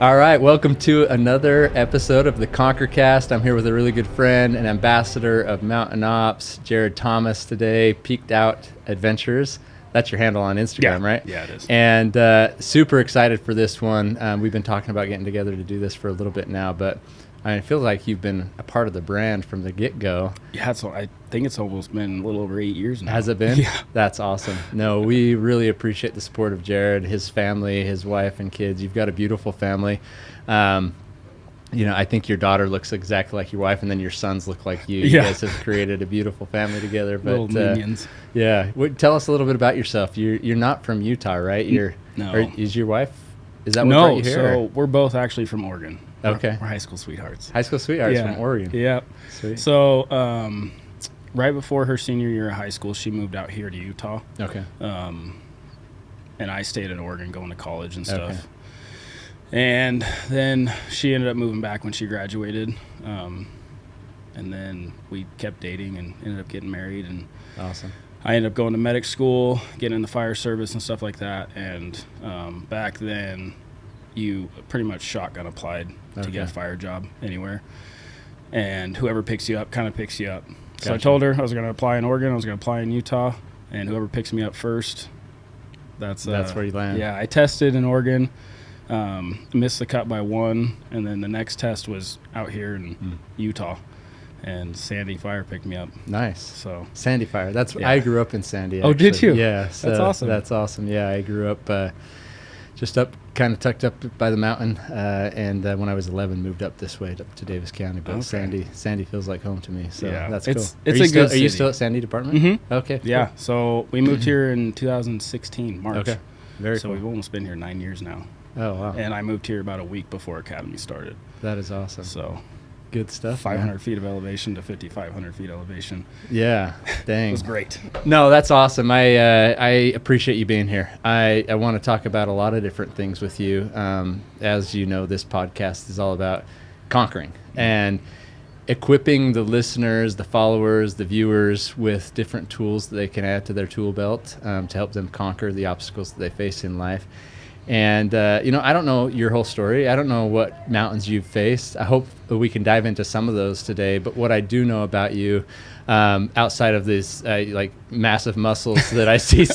All right, welcome to another episode of the ConquerCast. I'm here with a really good friend and ambassador of MTN OPS, Jared Thomas today, Peaked Out Adventures. That's your handle on Instagram, right? Yeah, it is. And super excited for this one. We've been talking about getting together to do this for a little bit now, but it feels like you've been a part of the brand from the get-go. Yeah, so I think it's almost been a little over 8 years now. Has it been? Yeah. That's awesome. No, we really appreciate the support of Jared, his family, his wife and kids. You've got a beautiful family. I think your daughter looks exactly like your wife, and then your sons look like you. You guys have created a beautiful family together. But, little minions. Yeah. Tell us a little bit about yourself. You're not from Utah, right? No. Is your wife? Is that what no, brought you here? So we're both actually from Oregon. Okay. We're high school sweethearts. High school sweethearts from Oregon. Yeah. Sweet. So right before her senior year of high school, she moved out here to Utah. Okay. And I stayed in Oregon going to college and stuff. Okay. And then she ended up moving back when she graduated. And then we kept dating and ended up getting married. And Awesome. I ended up going to medic school, getting in the fire service and stuff like that. And back then, you pretty much shotgun applied to get a fire job anywhere. And whoever picks you up kind of picks you up. Gotcha. So I told her I was going to apply in Oregon, I was going to apply in Utah, and whoever picks me up first, that's where you land. Yeah, I tested in Oregon, missed the cut by one, and then the next test was out here in Utah. And Sandy Fire picked me up. Nice. So Sandy Fire. I grew up in Sandy. Oh, actually. did you? Yeah. So that's awesome. That's awesome. Yeah, I grew up just up, kind of tucked up by the mountain, and when I was 11, moved up this way to Davis County. But Sandy feels like home to me. So that's cool. Are you still at Sandy Department? Mm-hmm. Okay. Yeah. Cool. So we moved here in 2016 March. Okay. Very so cool. we've almost been here 9 years now. Oh wow. And I moved here about a week before Academy started. That is awesome. So good stuff. 500 feet of elevation to 5,500 feet elevation. Yeah. Dang. It was great. No, that's awesome. I appreciate you being here. I want to talk about a lot of different things with you. As you know, this podcast is all about conquering and equipping the listeners, the followers, the viewers with different tools that they can add to their tool belt to help them conquer the obstacles that they face in life. And, I don't know your whole story. I don't know what mountains you've faced. I hope that we can dive into some of those today. But what I do know about you, outside of these massive muscles that I see,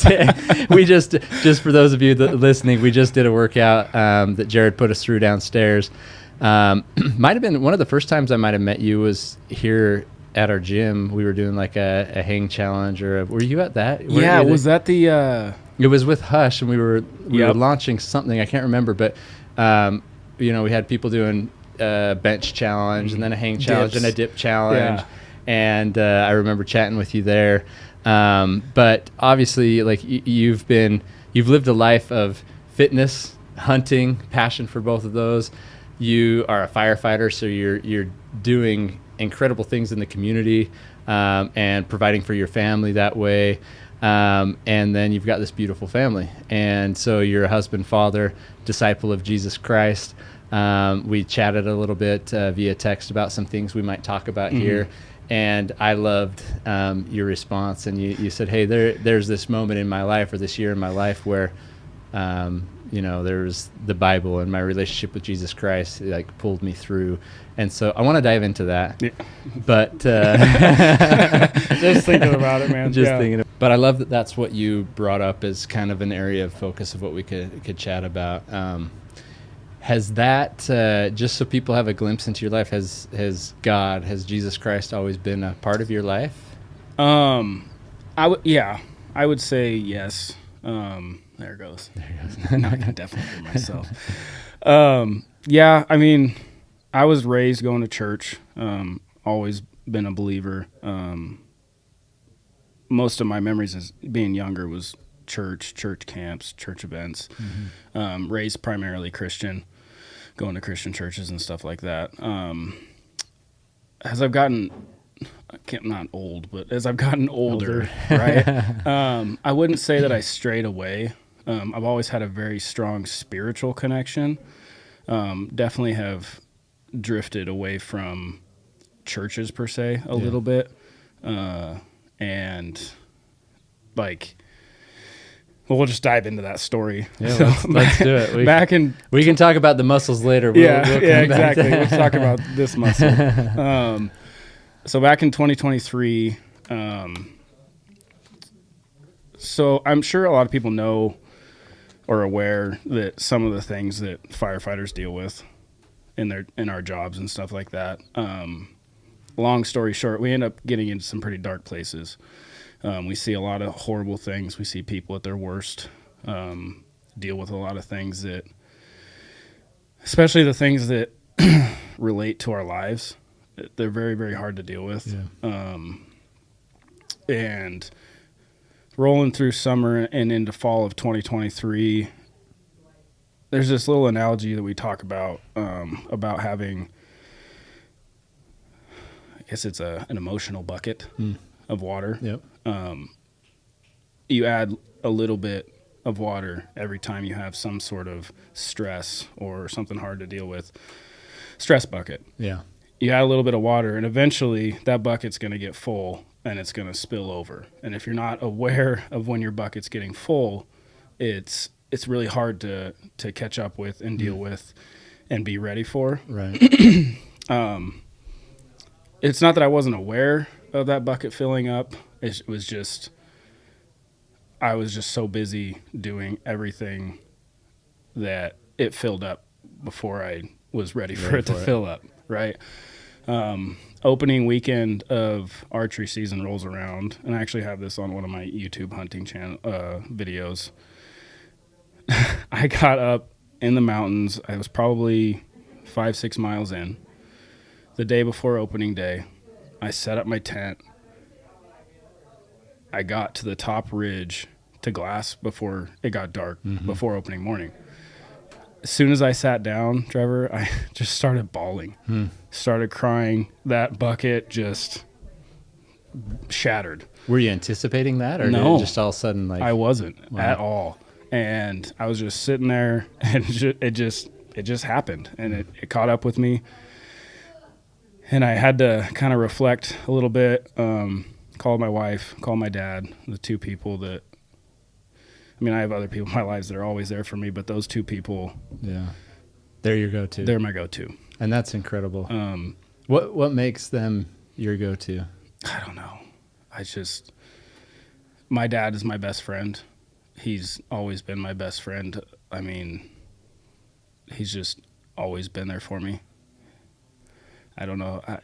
we just for those of you that are listening, we just did a workout that Jared put us through downstairs. Might have been one of the first times I might have met you was here at our gym. We were doing like a hang challenge, were you at that? Was that the... It was with Hush, and we were launching something. I can't remember, but we had people doing a bench challenge and then a hang challenge and a dip challenge. Yeah. And I remember chatting with you there. But obviously, you've lived a life of fitness, hunting, passion for both of those. You are a firefighter, so you're doing incredible things in the community and providing for your family that way. And then you've got this beautiful family. And so you're a husband, father, disciple of Jesus Christ. We chatted a little bit via text about some things we might talk about here. And I loved your response. And you said, hey, there's this moment in my life or this year in my life where, there's the Bible and my relationship with Jesus Christ, pulled me through. And so I want to dive into that. Yeah. But just thinking about it, man. But I love that that's what you brought up as kind of an area of focus of what we could chat about. Has that, just so people have a glimpse into your life, has Jesus Christ always been a part of your life? I would say yes. There it goes. Now I can definitely hear myself. I was raised going to church, always been a believer. Most of my memories as being younger was church camps, church events, raised primarily Christian, going to Christian churches and stuff like that. As I've gotten, not old, but as I've gotten older. Right? I wouldn't say that I strayed away. I've always had a very strong spiritual connection. Definitely have drifted away from churches per se a little bit. And Well, we'll just dive into that story. Yeah, let's do it. We can talk about the muscles later. We'll exactly. Let's talk about this muscle. So back in 2023, so I'm sure a lot of people know or aware that some of the things that firefighters deal with in our jobs and stuff like that. Long story short, we end up getting into some pretty dark places. We see a lot of horrible things. We see people at their worst, deal with a lot of things that, especially the things that relate to our lives, they're very, very hard to deal with. Yeah. And rolling through summer and into fall of 2023, there's this little analogy that we talk about having, I guess it's an emotional bucket of water. Yep. You add a little bit of water every time you have some sort of stress or something hard to deal with. Stress bucket. Yeah. You add a little bit of water, and eventually that bucket's going to get full and it's going to spill over. And if you're not aware of when your bucket's getting full, it's really hard to catch up with and deal with and be ready for. Right. It's not that I wasn't aware of that bucket filling up. It was just, I was just so busy doing everything that it filled up before I was ready for it to fill up. Right. Opening weekend of archery season rolls around, and I actually have this on one of my YouTube hunting channel videos. I got up in the mountains. I was probably 5-6 miles in. The day before opening day, I set up my tent. I got to the top ridge to glass before it got dark, before opening morning. As soon as I sat down, Trevor, I just started bawling, started crying. That bucket just shattered. Were you anticipating that, or no, did it just all of a sudden I wasn't at all. And I was just sitting there, and it just happened, and it caught up with me. And I had to kind of reflect a little bit, call my wife, call my dad, the two people that, I mean, I have other people in my lives that are always there for me, but those two people, they're your go-to. They're my go-to. And that's incredible. What makes them your go-to? I don't know. My dad is my best friend. He's always been my best friend. I mean, he's just always been there for me. I don't know. I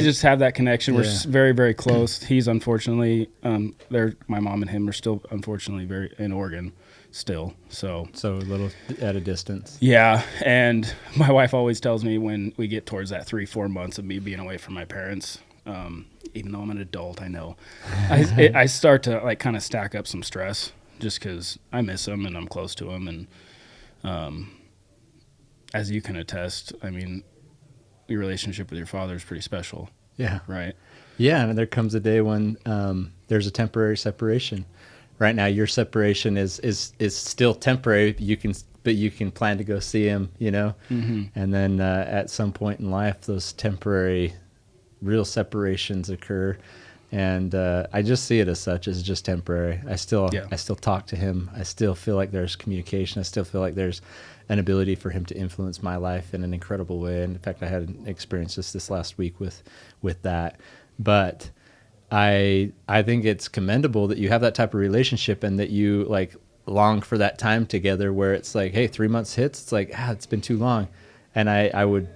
just have that connection. We're very, very close. He's unfortunately, my mom and him are still unfortunately very in Oregon still. So a little at a distance. Yeah. And my wife always tells me when we get towards that 3-4 months of me being away from my parents, even though I'm an adult, I know I start to like kind of stack up some stress just because I miss them and I'm close to them. And as you can attest, I mean, your relationship with your father is pretty special. Yeah. Right. Yeah. And there comes a day when there's a temporary separation. Right now, your separation is still temporary. But you can plan to go see him, you know? Mm-hmm. And then at some point in life, those temporary real separations occur. And I just see it as such, as just temporary. I still talk to him. I still feel like there's communication. I still feel like there's an ability for him to influence my life in an incredible way. And in fact, I had an experience this last week with that. But I think it's commendable that you have that type of relationship and that you like long for that time together where it's like, hey, 3 months hits. It's like, it's been too long. And I would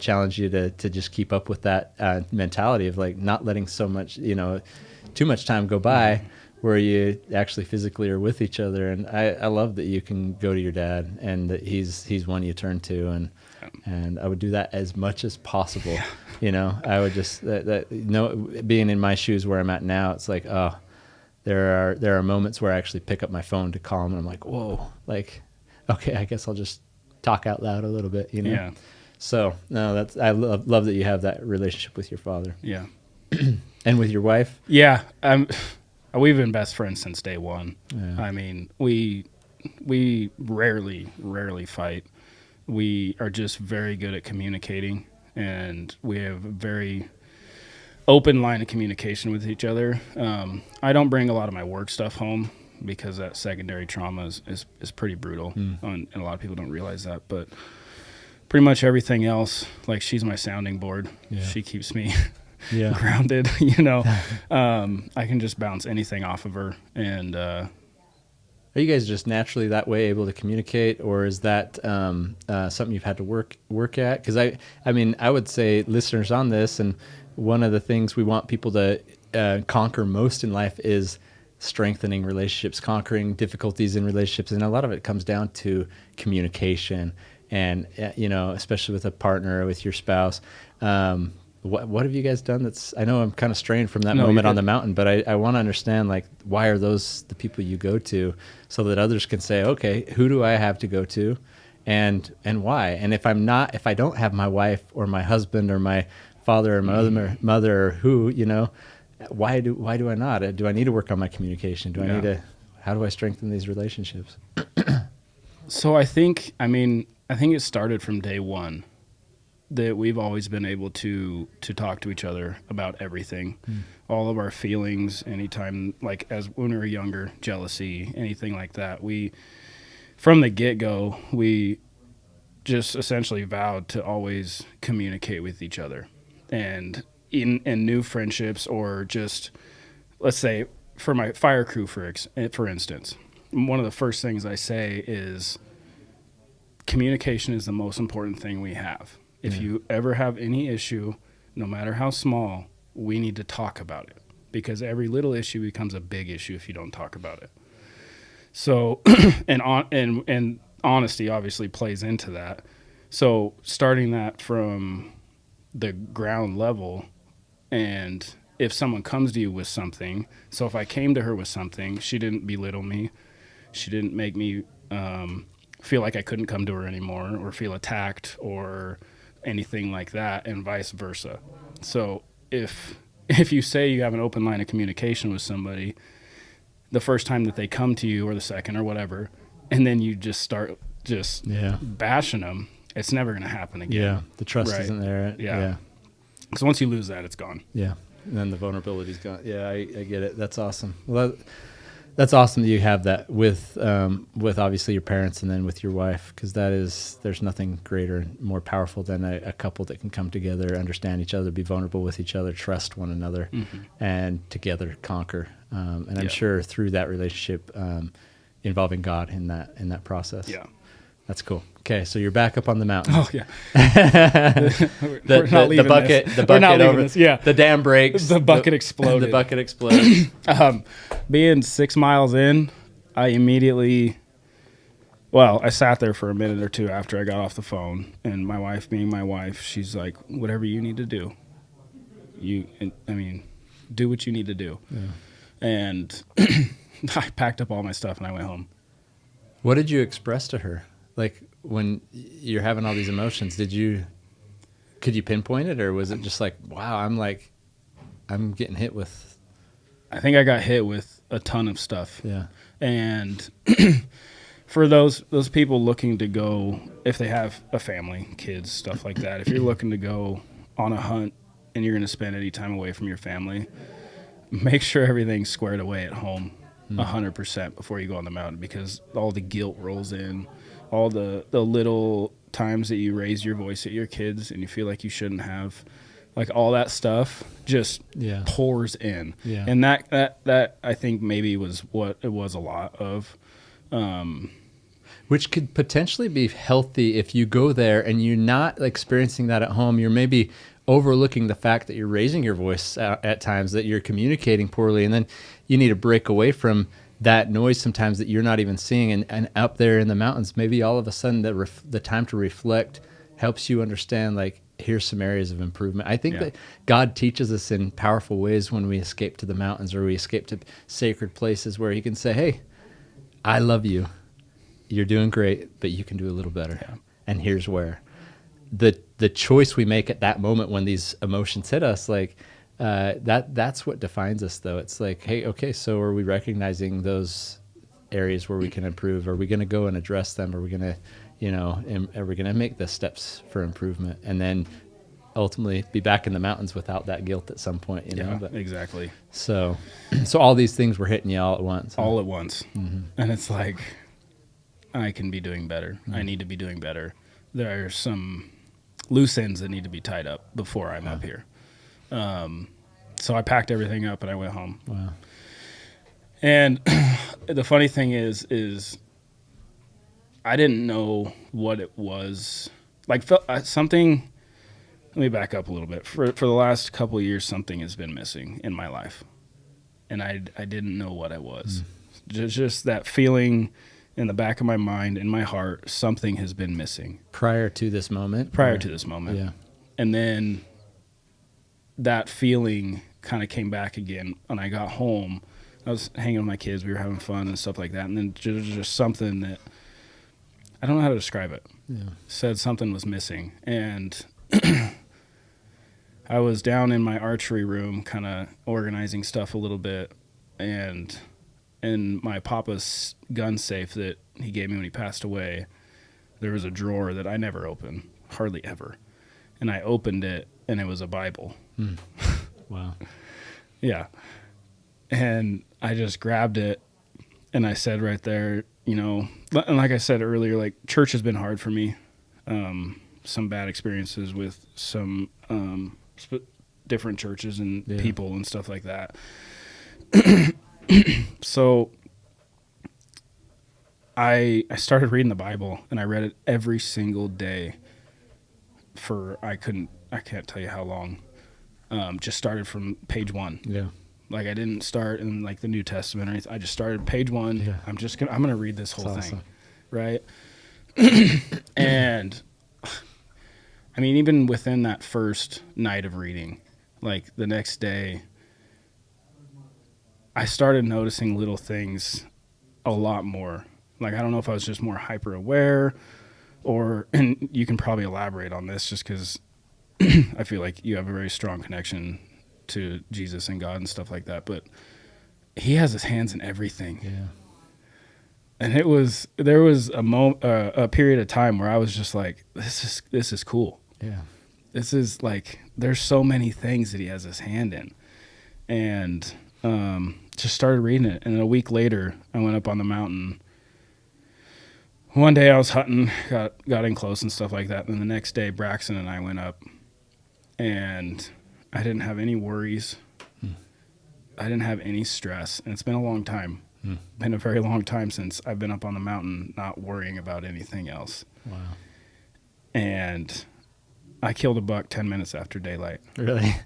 challenge you to just keep up with that mentality of like not letting so much, too much time go by where you actually physically are with each other. And I love that you can go to your dad and that he's one you turn to. And I would do that as much as possible. Yeah. I would just, being in my shoes where I'm at now, it's like, there are moments where I actually pick up my phone to call him and I'm like, whoa, like, okay, I guess I'll just talk out loud a little bit, Yeah. So no, I love that you have that relationship with your father. Yeah. And with your wife? Yeah. We've been best friends since day one. Yeah. I mean, we rarely fight. We are just very good at communicating, and we have a very open line of communication with each other. I don't bring a lot of my work stuff home because that secondary trauma is pretty brutal. And a lot of people don't realize that. But pretty much everything else, like she's my sounding board. Yeah. She keeps me grounded, you know. I can just bounce anything off of her. And are you guys just naturally that way able to communicate, or is that something you've had to work at? Because I mean, I would say listeners on this, and one of the things we want people to conquer most in life is strengthening relationships, conquering difficulties in relationships, and a lot of it comes down to communication. And you know, especially with a partner or with your spouse, what have you guys done? That's, I know I'm kind of straying from that moment on the mountain, but I want to understand, like, why are those the people you go to, so that others can say, okay, who do I have to go to, and why? And if I don't have my wife or my husband or my father or my mother or who, you know, why do I not? Do I need to work on my communication? Do I need to? How do I strengthen these relationships? So I think it started from day one that we've always been able to talk to each other about everything, all of our feelings, anytime, like as when we were younger, jealousy, anything like that. We, from the get-go, we just essentially vowed to always communicate with each other. And in new friendships, or just, let's say, for my fire crew, for instance, one of the first things I say is communication is the most important thing we have. If you ever have any issue, no matter how small, we need to talk about it, because every little issue becomes a big issue if you don't talk about it. So, and honesty obviously plays into that. So starting that from the ground level, and if someone comes to you with something, so if I came to her with something, she didn't belittle me. She didn't make me feel like I couldn't come to her anymore, or feel attacked or anything like that, and vice versa. So if you say you have an open line of communication with somebody, the first time that they come to you, or the second or whatever, and then you just start bashing them, it's never going to happen again. Yeah, the trust isn't there. Yeah. Because once you lose that, it's gone. Yeah, and then the vulnerability's gone. Yeah, I get it. That's awesome. Well, that's awesome that you have that with obviously your parents, and then with your wife, because there's nothing greater and more powerful than a couple that can come together, understand each other, be vulnerable with each other, trust one another, and together conquer. And I'm sure through that relationship, involving God in that process. Yeah, that's cool. Okay, so you're back up on the mountain. Oh yeah. the bucket over. The dam breaks. The bucket exploded. The bucket explodes. Being 6 miles in, I sat there for a minute or two after I got off the phone, and my wife, being my wife, she's like, "Whatever you need to do, do what you need to do." Yeah. And I packed up all my stuff and I went home. What did you express to her? Like, when you're having all these emotions, could you pinpoint it, or was it just like, wow, I'm getting hit with? I think I got hit with a ton of stuff. Yeah. And for those people looking to go, if they have a family, kids, stuff like that, if you're looking to go on a hunt and you're going to spend any time away from your family, make sure everything's squared away at home 100% before you go on the mountain, because all the guilt rolls in. All the little times that you raise your voice at your kids and you feel like you shouldn't have, like, all that stuff just pours in. Yeah. And that I think maybe was what it was a lot of. Which could potentially be healthy if you go there and you're not experiencing that at home. You're maybe overlooking the fact that you're raising your voice at times, that you're communicating poorly, and then you need to break away from that noise sometimes that you're not even seeing, and up there in the mountains, maybe all of a sudden the time to reflect helps you understand, like, here's some areas of improvement. I think that God teaches us in powerful ways when we escape to the mountains, or we escape to sacred places where he can say, hey, I love you. You're doing great, but you can do a little better. Yeah. And here's where. The choice we make at that moment when these emotions hit us, like, that's what defines us, though. It's like, hey, okay, so are we recognizing those areas where we can improve? Are we going to go and address them? Are we going to, are we going to make the steps for improvement? And then ultimately be back in the mountains without that guilt at some point, you know? But, exactly. So all these things were hitting you all at once. All at once. And it's like, I can be doing better. I need to be doing better. There are some loose ends that need to be tied up before I'm up here. So I packed everything up and I went home. Wow. And the funny thing is I didn't know what it was. Like something, let me back up a little bit. For the last couple of years, something has been missing in my life. And I didn't know what it was. Just that feeling in the back of my mind, in my heart, something has been missing. Prior to this moment? Yeah. And then that feeling kind of came back again when I got home. I was hanging with my kids. We were having fun and stuff like that. And then just something that, I don't know how to describe it. Yeah. Said something was missing. And I was down in my archery room kind of organizing stuff a little bit. And in my papa's gun safe that he gave me when he passed away, there was a drawer that I never opened, hardly ever. And I opened it, and it was a Bible. Wow. Yeah. And I just grabbed it, and I said right there, you know, and like I said earlier, like, church has been hard for me. Some bad experiences with some different churches and people and stuff like that. So I started reading the Bible, and I read it every single day for I can't tell you how long. Just started from page 1. Yeah. Like, I didn't start in like the New Testament or anything. I just started page 1. Yeah. I'm gonna read this whole thing. Right? And I mean, even within that first night of reading, like the next day, I started noticing little things a lot more. Like, I don't know if I was just more hyper aware, and you can probably elaborate on this just because I feel like you have a very strong connection to Jesus and God and stuff like that. But he has his hands in everything. Yeah. And there was a period of time where I was just like, this is cool. Yeah. This is like, there's so many things that he has his hand in. And just started reading it. And a week later, I went up on the mountain. One day I was hunting, got in close and stuff like that. And then the next day, Braxton and I went up, and I didn't have any worries. I didn't have any stress. And it's been a long time. Been a very long time since I've been up on the mountain not worrying about anything else. Wow. And I killed a buck 10 minutes after daylight. Really?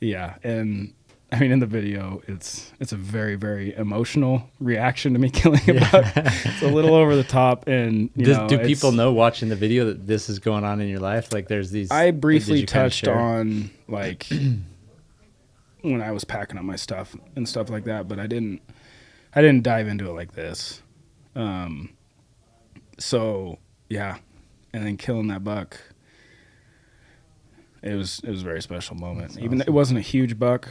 Yeah. And I mean, in the video, it's a very, very emotional reaction to me killing a buck. It's a little over the top. And do people know watching the video that this is going on in your life? Like, there's these. I briefly touched on, like, when I was packing up my stuff and stuff like that, but I didn't dive into it like this. So yeah, and then killing that buck, it was a very special moment. That's Even awesome. It wasn't a huge buck,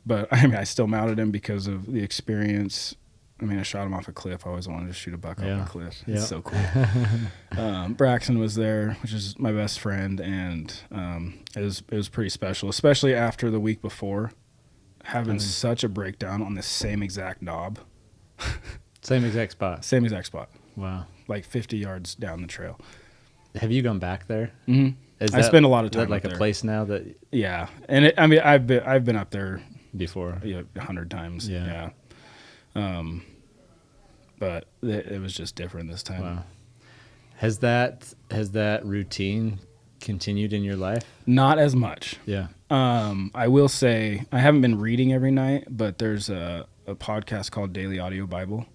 but I mean, I still mounted him because of the experience. I mean, I shot him off a cliff. I always wanted to shoot a buck off a cliff. It's so cool. Braxton was there, which is my best friend, and it was pretty special, especially after the week before, having such a breakdown on the same exact knob. Same exact spot. Same exact spot. Wow. Like 50 yards down the trail. Have you gone back there? Mm-hmm. I spend a lot of time. Is that like a place now that? Yeah, and I've been up there before. 100 times. Yeah. But it was just different this time. Wow. Has that routine continued in your life? Not as much. Yeah. I will say I haven't been reading every night, but there's a podcast called Daily Audio Bible.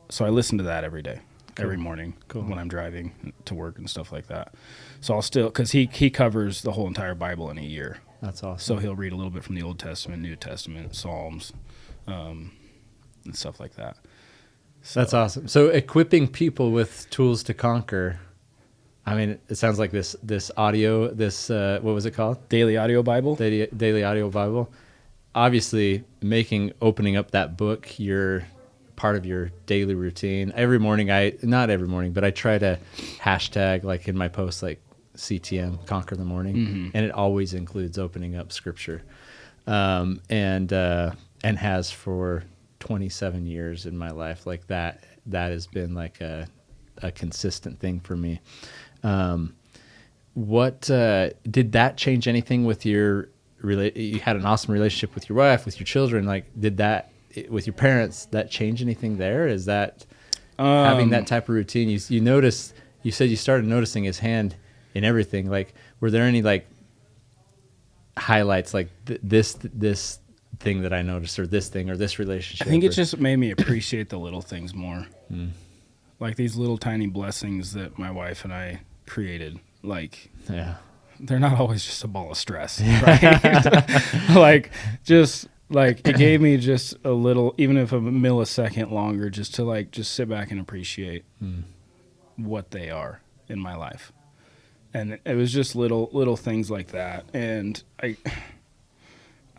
So I listen to that every day, every morning when I'm driving to work and stuff like that. So I'll still, because he covers the whole entire Bible in a year. That's awesome. So he'll read a little bit from the Old Testament, New Testament, Psalms, and stuff like that. So. That's awesome. So equipping people with tools to conquer. I mean, it sounds like this audio, what was it called? Daily Audio Bible. Daily Audio Bible. Obviously, opening up that book, your part of your daily routine. Every morning, not every morning, but I try to hashtag, like in my posts, like CTM, Conquer the Morning, and it always includes opening up scripture, and has for 27 years in my life. Like that has been like a consistent thing for me. What did that change anything with your you had an awesome relationship with your wife, with your children? Like, did that with your parents, that change anything there? Is that having that type of routine? You noticed, you said you started noticing his hand in everything. Like, were there any like highlights, like this thing that I noticed, or this thing, or this relationship? I think it just made me appreciate the little things more. Like these little tiny blessings that my wife and I created. Like, they're not always just a ball of stress, right? Like, just like it gave me just a little, even if a millisecond longer, just to just sit back and appreciate what they are in my life. And it was just little things like that. And I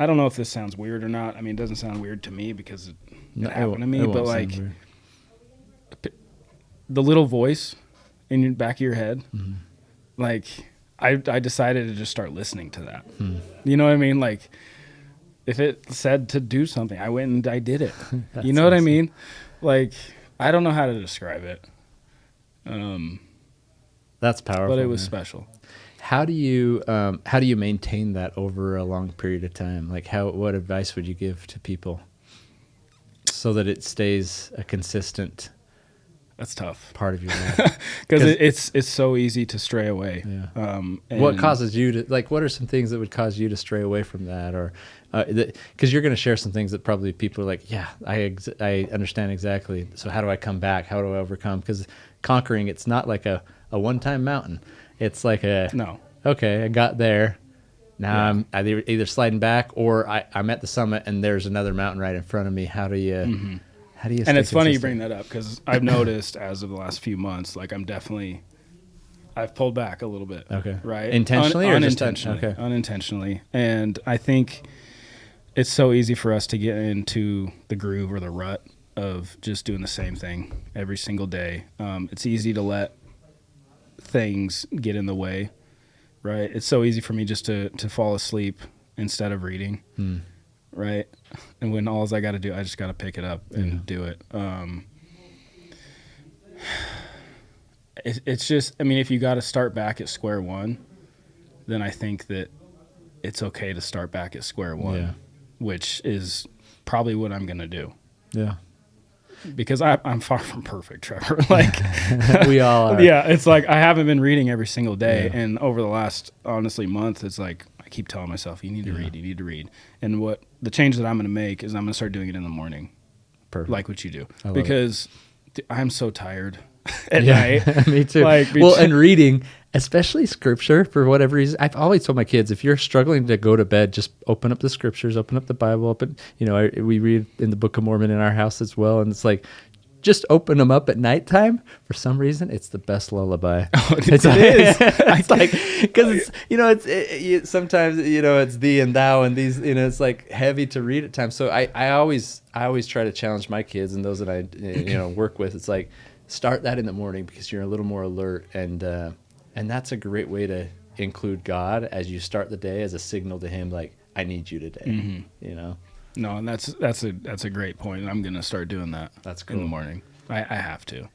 don't know if this sounds weird or not. I mean, it doesn't sound weird to me because it happened to me, but like the little voice in the back of your head, like I decided to just start listening to that. You know what I mean? Like if it said to do something, I went and I did it. You know what I mean? Like, I don't know how to describe it. That's powerful. But it was special. How do you maintain that over a long period of time? Like what advice would you give to people so that it stays a consistent That's tough part of your life? Because it's so easy to stray away. Yeah. What causes you to, like, what are some things that would cause you to stray away from that? Or because you're going to share some things that probably people are like, yeah, I understand exactly. So how do I come back? How do I overcome? Because conquering, it's not like a one-time mountain. It's like okay, I got there. Now I'm either sliding back or I'm at the summit and there's another mountain right in front of me. How do you and stay it's consistent? Funny you bring that up because I've noticed as of the last few months, like I've pulled back a little bit. Okay. Right. Intentionally or unintentionally? Just Unintentionally. And I think it's so easy for us to get into the groove or the rut of just doing the same thing every single day. It's easy to let things get in the way, right? It's so easy for me just to fall asleep instead of reading, right? And when all I got to do, I just got to pick it up and do it. It's just, I mean, if you got to start back at square one, then I think that it's okay to start back at square one, which is probably what I'm going to do. Yeah. Because I'm far from perfect, Trevor. Like we all are. Yeah, it's like I haven't been reading every single day, and over the last honestly month, it's like I keep telling myself, "You need to read. You need to read." And what the change that I'm going to make is I'm going to start doing it in the morning, like what you do, because I'm so tired at night. Me too. And reading, especially scripture, for whatever reason, I've always told my kids, if you're struggling to go to bed, just open up the scriptures, open up the Bible, we read in the Book of Mormon in our house as well, and it's like, just open them up at nighttime. For some reason, it's the best lullaby. It is. It's like, because sometimes it's thee and thou and these, it's like heavy to read at times. So I always try to challenge my kids and those that I work with. It's like, start that in the morning because you're a little more alert, and that's a great way to include God as you start the day, as a signal to Him, like, I need you today. No, and that's a great point, and I'm gonna start doing that. That's cool. In the morning. I have to.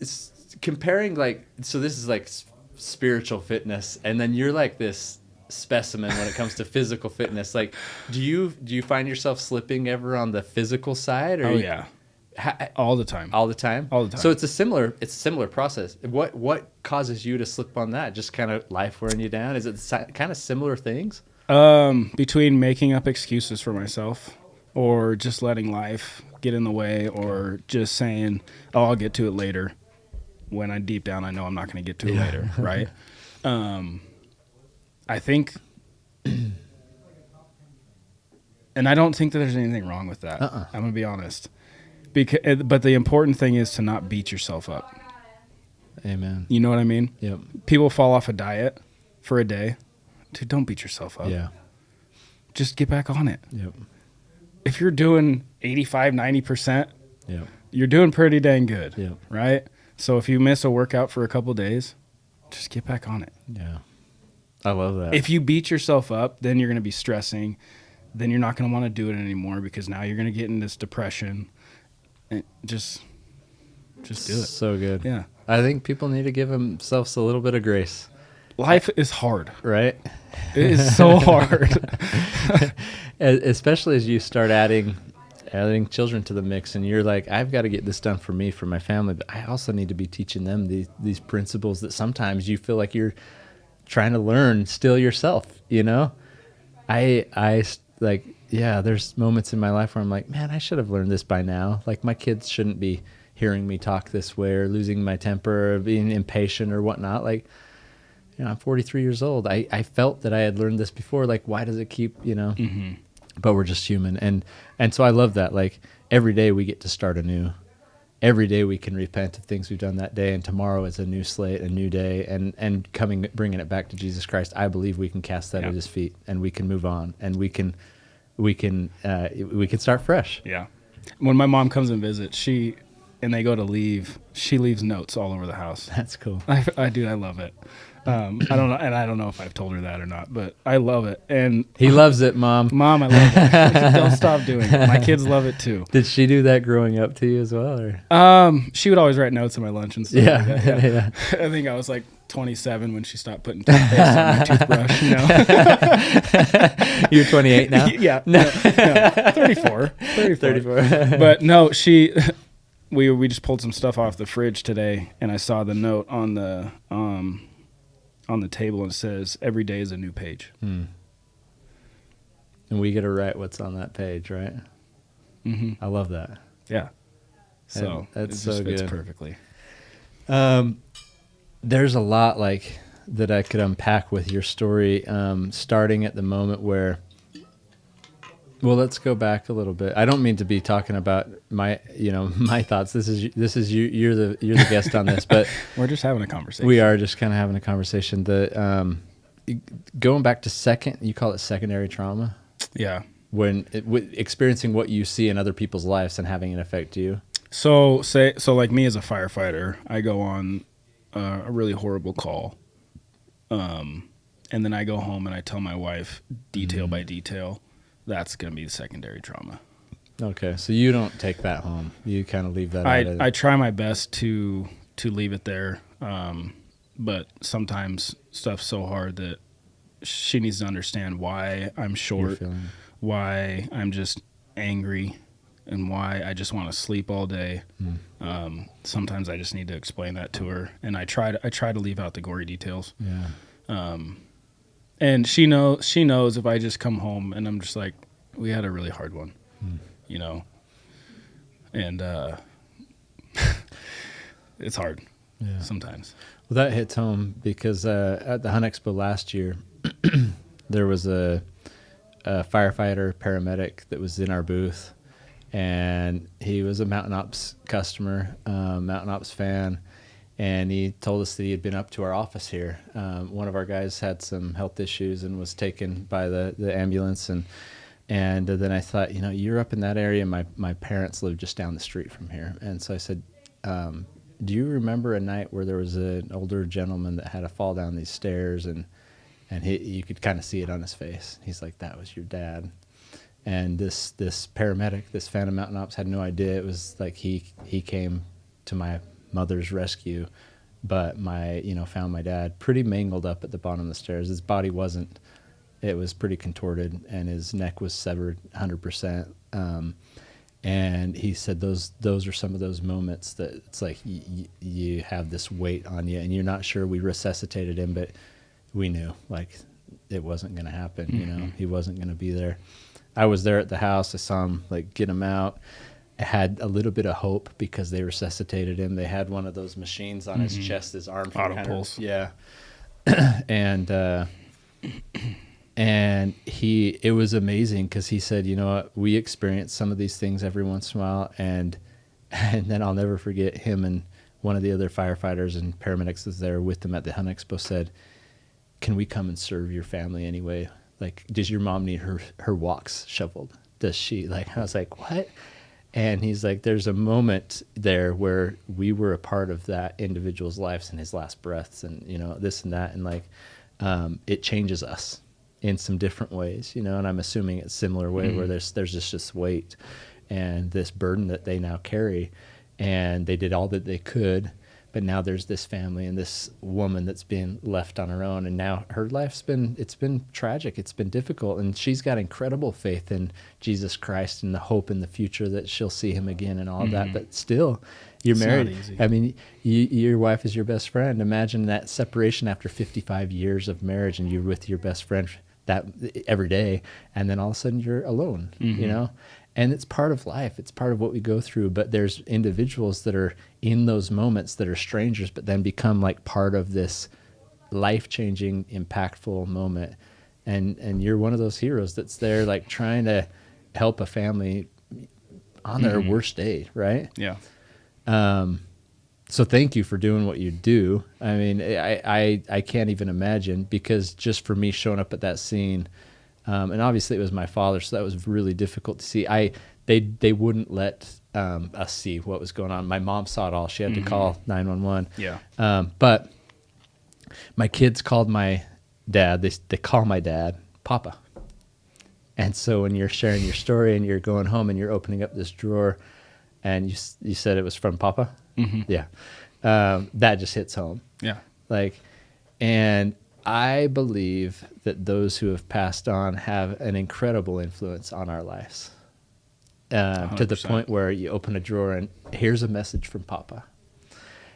It's comparing, like, so this is like spiritual fitness, and then you're like this specimen when it comes to physical fitness. Like, do you find yourself slipping ever on the physical side? Or all the time. All the time? All the time. So it's a similar process. What causes you to slip on that? Just kind of life wearing you down? Is it kind of similar things? Between making up excuses for myself or just letting life get in the way, or just saying, oh, I'll get to it later, when I deep down I know I'm not going to get to it later, right? I think, and I don't think that there's anything wrong with that. I'm going to be honest. But the important thing is to not beat yourself up. Amen. You know what I mean? Yep. People fall off a diet for a day. Dude, don't beat yourself up. Yeah. Just get back on it. Yep. If you're doing 85, 90%, yep, you're doing pretty dang good. Yep. Right? So if you miss a workout for a couple of days, just get back on it. Yeah. I love that. If you beat yourself up, then you're going to be stressing. Then you're not going to want to do it anymore because now you're going to get in this depression. And just do it. So good. Yeah. I think people need to give themselves a little bit of grace. Life is hard. Right? It is so hard. Especially as you start adding children to the mix, and you're like, I've got to get this done for me, for my family, but I also need to be teaching them these principles that sometimes you feel like you're trying to learn still yourself, you know? I like, yeah, there's moments in my life where I'm like, man, I should have learned this by now. Like, my kids shouldn't be hearing me talk this way or losing my temper or being impatient or whatnot. Like, you know, I'm 43 years old. I felt that I had learned this before. Like, why does it keep, you know? Mm-hmm. But we're just human. And so I love that. Like, every day we get to start anew. Every day we can repent of things we've done that day, and tomorrow is a new slate, a new day, and bringing it back to Jesus Christ. I believe we can cast that at His feet, and we can move on, and we can start fresh. Yeah. When my mom comes and visits, and they go to leave, she leaves notes all over the house. That's cool. I do. I love it. I don't know, and I don't know if I've told her that or not, but I love it. And he loves it, Mom. Mom, I love it. Don't stop doing it. My kids love it too. Did she do that growing up to you as well? Or? She would always write notes in my lunch and stuff. Yeah, like that. yeah. I think I was like 27 when she stopped putting toothpaste on my toothbrush. You know, you're 28 now. Yeah, no, 34. But no, we just pulled some stuff off the fridge today, and I saw the note on the table, and it says, "Every day is a new page." And we get to write what's on that page, right? Mm-hmm. I love that. Yeah. So that's so good. Fits perfectly. There's a lot like that I could unpack with your story, starting at the moment where. Well, let's go back a little bit. I don't mean to be talking about my thoughts. This is you. You're the guest on this, but we're just having a conversation. We are just kind of having a conversation. Going back to you call it secondary trauma. Yeah. When experiencing what you see in other people's lives and having it affect you. So like me as a firefighter, I go on a really horrible call, and then I go home and I tell my wife detail by detail. That's going to be the secondary trauma. Okay, so you don't take that home. You kind of leave that out. I try my best to leave it there, but sometimes stuff's so hard that she needs to understand why I'm short, why I'm just angry, and why I just want to sleep all day. Sometimes I just need to explain that to her, and I try to leave out the gory details. Yeah. And she knows if I just come home and I'm just like, we had a really hard one, you know, and it's hard sometimes. Well, that hits home because at the Hunt Expo last year, there was a firefighter paramedic that was in our booth, and he was a Mountain Ops customer, Mountain Ops fan. And he told us that he had been up to our office here. One of our guys had some health issues and was taken by the ambulance. And then I thought, you're up in that area. My parents live just down the street from here. And so I said, do you remember a night where there was an older gentleman that had a fall down these stairs and you could kind of see it on his face? He's like, that was your dad. And this paramedic, this fan of Mountain Ops, had no idea. It was like he came to my mother's rescue, but found my dad pretty mangled up at the bottom of the stairs. His body wasn't. It was pretty contorted, and his neck was severed 100%. And he said those are some of those moments that it's like you have this weight on you, and you're not sure. We resuscitated him, but we knew like it wasn't going to happen. Mm-hmm. He wasn't going to be there. I was there at the house. I saw him like get him out. I had a little bit of hope because they resuscitated him. They had one of those machines on his chest, his arm. Auto pulse. Yeah. And it was amazing because he said, we experience some of these things every once in a while. And then I'll never forget him and one of the other firefighters and paramedics was there with them at the Hunt Expo said, can we come and serve your family anyway? Like, does your mom need her walks shoveled? Does she? Like, I was like, what? And he's like, there's a moment there where we were a part of that individual's lives in his last breaths, and, you know, this and that. And like, it changes us in some different ways, you know, and I'm assuming it's similar way where there's just this weight and this burden that they now carry, and they did all that they could, but now there's this family and this woman that's been left on her own, and now her life's been tragic, it's been difficult, and she's got incredible faith in Jesus Christ and the hope in the future that she'll see him again and all of that. But still, you're married. Not easy. I mean, your wife is your best friend. Imagine that separation after 55 years of marriage, and you're with your best friend that every day, and then all of a sudden you're alone, you know? And it's part of life. It's part of what we go through. But there's individuals that are in those moments that are strangers, but then become like part of this life-changing, impactful moment. And you're one of those heroes that's there, like trying to help a family on their worst day, right? Yeah. So thank you for doing what you do. I mean, I can't even imagine, because just for me showing up at that scene, and obviously it was my father, so that was really difficult to see. They wouldn't let us see what was going on. My mom saw it all. She had to call 911. Yeah. But my kids called my dad. They call my dad Papa. And so when you're sharing your story and you're going home and you're opening up this drawer, and you said it was from Papa, yeah, that just hits home. Yeah. Like, and I believe that those who have passed on have an incredible influence on our lives, to the point where you open a drawer and here's a message from Papa.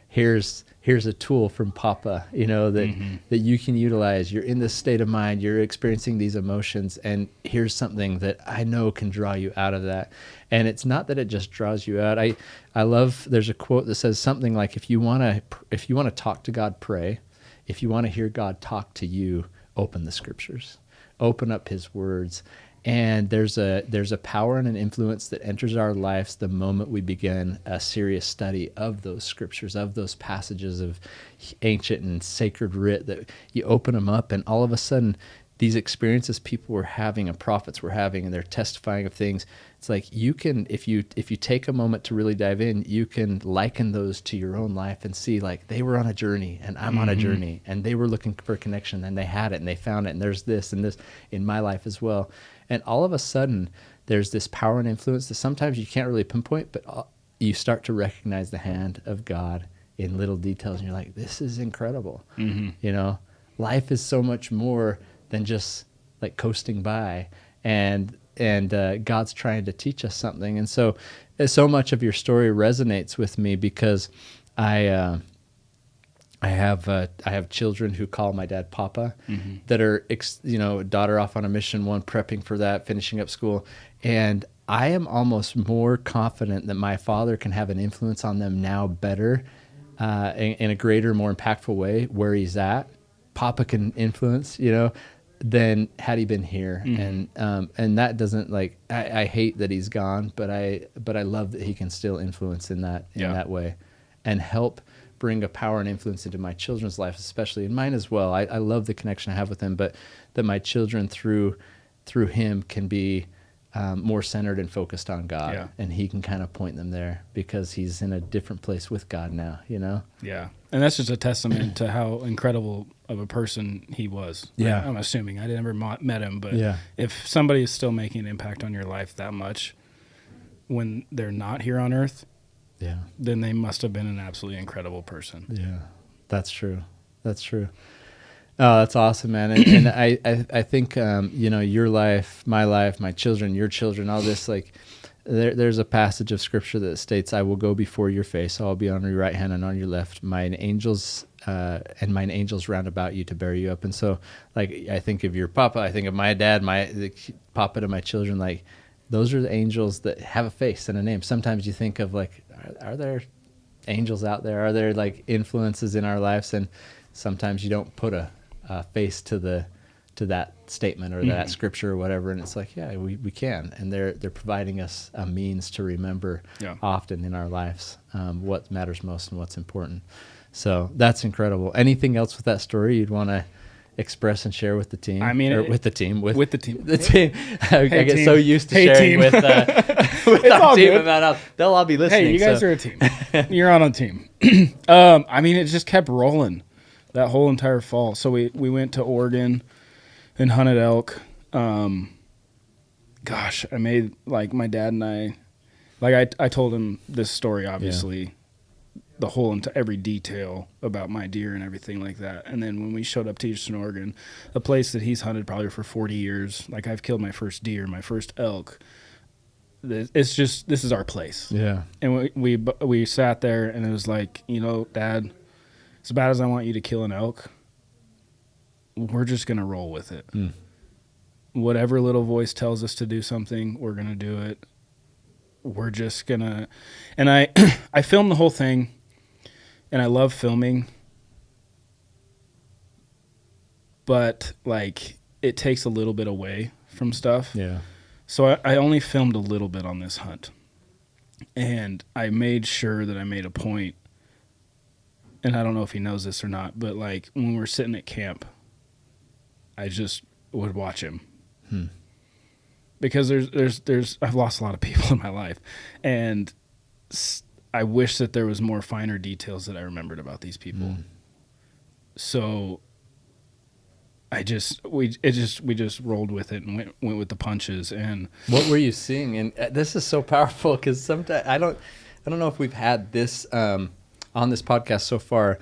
Here's a tool from Papa, you know, that you can utilize. You're in this state of mind, you're experiencing these emotions, and here's something that I know can draw you out of that. And it's not that it just draws you out. I love, there's a quote that says something like, if you want to talk to God, pray. If you want to hear God talk to you, open the scriptures, open up his words. And there's a power and an influence that enters our lives the moment we begin a serious study of those scriptures, of those passages of ancient and sacred writ, that you open them up, and all of a sudden these experiences people were having and prophets were having, and they're testifying of things. It's like you can, if you take a moment to really dive in, you can liken those to your own life and see, like, they were on a journey and I'm on a journey, and they were looking for a connection and they had it and they found it, and there's this and this in my life as well. And all of a sudden there's this power and influence that sometimes you can't really pinpoint, but you start to recognize the hand of God in little details, and you're like, this is incredible. You know, life is so much more than just like coasting by, and God's trying to teach us something. And so much of your story resonates with me, because I have children who call my dad Papa, that are, daughter off on a mission, one prepping for that, finishing up school. And I am almost more confident that my father can have an influence on them now better, in a greater, more impactful way where he's at. Papa can influence, than had he been here. And that doesn't, like, I hate that he's gone, but I love that he can still influence in that way, and help bring a power and influence into my children's life, especially in mine as well. I love the connection I have with him, but that my children through him can be more centered and focused on God, and he can kind of point them there, because he's in a different place with God now, Yeah. And that's just a testament to how incredible of a person he was. Yeah. I'm assuming. I never met him, but if somebody is still making an impact on your life that much when they're not here on earth, then they must have been an absolutely incredible person. Yeah, that's true. That's true. Oh, that's awesome, man. And I think, your life, my children, your children, all this, like, there's a passage of scripture that states, I will go before your face. I'll be on your right hand and on your left. Mine angels round about you to bear you up. And so, like, I think of your Papa, I think of my dad, the Papa to my children, like, those are the angels that have a face and a name. Sometimes you think of, like, are there angels out there? Are there, like, influences in our lives? And sometimes you don't put a face to that statement or that scripture or whatever, and it's like, we can, and they're providing us a means to remember often in our lives what matters most and what's important. So that's incredible. Anything else with that story you'd want to express and share with the team? I mean, with the team. With the team. The team. I get team. so used to Hey, sharing team. with our team good. about how they'll all be listening. Hey, you guys so. are a team. You're on a team. I mean, it just kept rolling that whole entire fall. So we went to Oregon and hunted elk. Gosh, I made, like, my dad and I, like, I told him this story, obviously, the whole every detail about my deer and everything like that. And then when we showed up to Eastern Oregon, a place that he's hunted probably for 40 years, like, I've killed my first deer, my first elk. It's just, this is our place. Yeah. And we sat there, and it was like, you know, Dad, as bad as I want you to kill an elk, we're just going to roll with it. Whatever little voice tells us to do something, we're going to do it. We're just going to, and I filmed the whole thing, and I love filming, but, like, it takes a little bit away from stuff. Yeah. So I only filmed a little bit on this hunt, and I made sure that I made a point, and I don't know if he knows this or not, but, like, when we're sitting at camp, I just would watch him. Because there's I've lost a lot of people in my life, and I wish that there was more finer details that I remembered about these people. So we just rolled with it and went with the punches. And what were you seeing? And this is so powerful, because sometimes I don't know if we've had this on this podcast so far,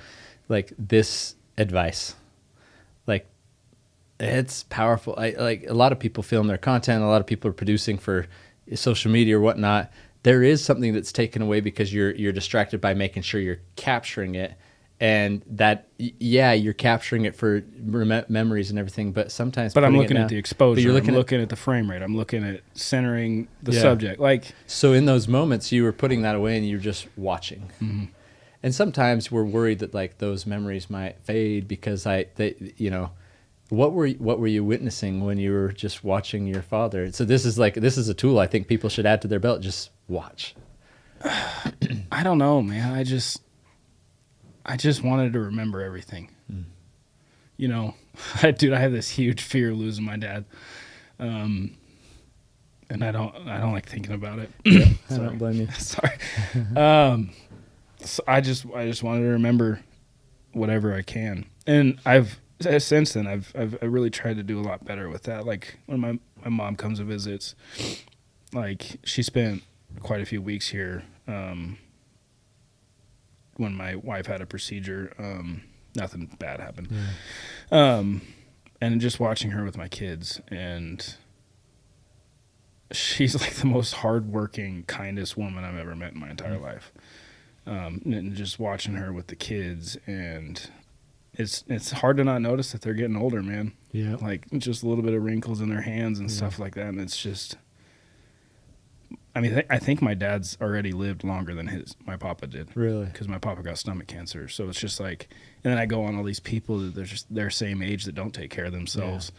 like this advice. Like, it's powerful. Like, a lot of people film their content. A lot of people are producing for social media or whatnot. There is something that's taken away because you're distracted by making sure you're capturing it, and that you're capturing it for memories and everything. But sometimes, I'm looking at the exposure. You're I'm looking at the frame rate. I'm looking at centering the subject. Like, so in those moments, you were putting that away and you're just watching. And sometimes we're worried that, like, those memories might fade because what were you witnessing when you were just watching your father? So this is a tool I think people should add to their belt. Just watch. I don't know, man. I just wanted to remember everything. You know, I have this huge fear of losing my dad, and I don't like thinking about it. I don't blame you. Sorry. So I just wanted to remember whatever I can, and since then, I've really tried to do a lot better with that. Like, when my mom comes and visits, like, she spent quite a few weeks here when my wife had a procedure. Nothing bad happened. And just watching her with my kids, and she's, like, the most hardworking, kindest woman I've ever met in my entire life. And just watching her with the kids, and it's hard to not notice that they're getting older, man. Yeah. Like, just a little bit of wrinkles in their hands and stuff like that. And it's just, I mean, I think my dad's already lived longer than my papa did. Really? Because my papa got stomach cancer. So it's just like, and then I go on all these people that they're just their same age that don't take care of themselves.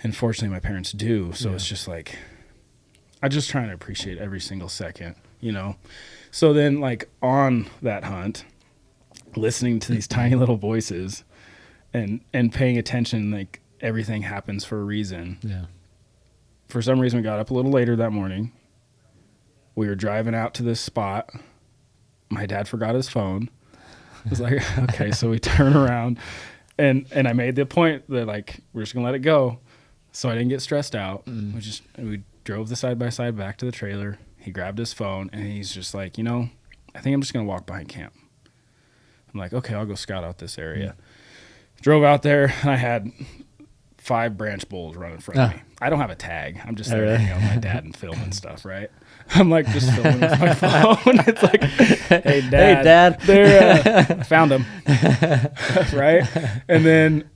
And fortunately, my parents do. So it's just like, I'm just trying to appreciate every single second, you know? So then, like, on that hunt, listening to these tiny little voices and paying attention, like, everything happens for a reason. Yeah. For some reason, we got up a little later that morning. We were driving out to this spot. My dad forgot his phone. I was like, okay, so we turn around, and I made the point that, like, we're just gonna let it go. So I didn't get stressed out. We drove the side-by-side back to the trailer. He grabbed his phone, and he's just like, you know, I think I'm just gonna walk behind camp. I'm like, okay, I'll go scout out this area. Drove out there, and I had 5 branch bulls running in front of me. I don't have a tag. I'm just there hanging out with my dad and filming stuff, right? I'm like just filming with my phone. It's like, hey, Dad. There, found him. Right? And then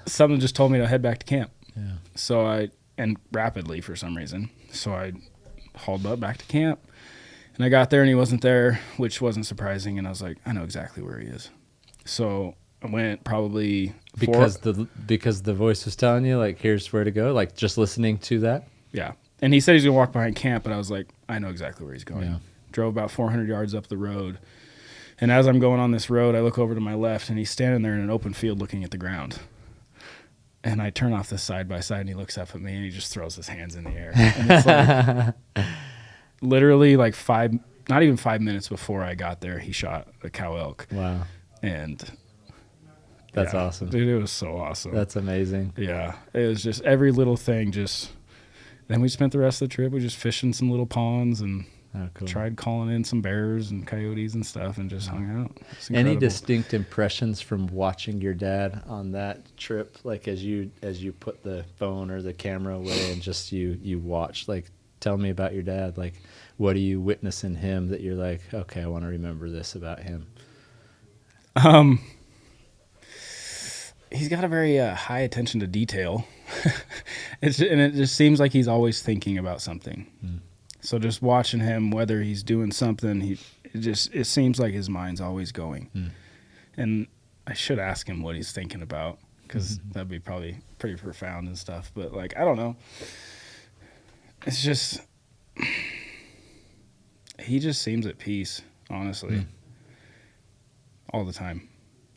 something just told me to head back to camp. Yeah. So and rapidly for some reason. So I hauled up back to camp. And I got there and he wasn't there, which wasn't surprising. And I was like, I know exactly where he is. So I went probably because the voice was telling you, like, here's where to go, like, just listening to that. Yeah. And he said he's gonna walk behind camp, but I was like, I know exactly where he's going. Yeah. Drove about 400 yards up the road. And as I'm going on this road, I look over to my left and he's standing there in an open field looking at the ground. And I turn off the side-by-side, and he looks up at me, and he just throws his hands in the air. And it's like, literally like not even 5 minutes before I got there, he shot a cow elk. Wow. And that's awesome. Dude, it was so awesome. That's amazing. Yeah. It was just every little thing then we spent the rest of the trip, we just fishing some little ponds and tried calling in some bears and coyotes and stuff and just hung out. Any distinct impressions from watching your dad on that trip? Like as you put the phone or the camera away and just you watch, like, tell me about your dad. Like, what do you witness in him that you're like, okay, I want to remember this about him? He's got a very high attention to detail. And it just seems like he's always thinking about something. So just watching him, whether he's doing something, it seems like his mind's always going. And I should ask him what he's thinking about, because that'd be probably pretty profound and stuff. But like, I don't know. It's just, he just seems at peace, honestly, all the time.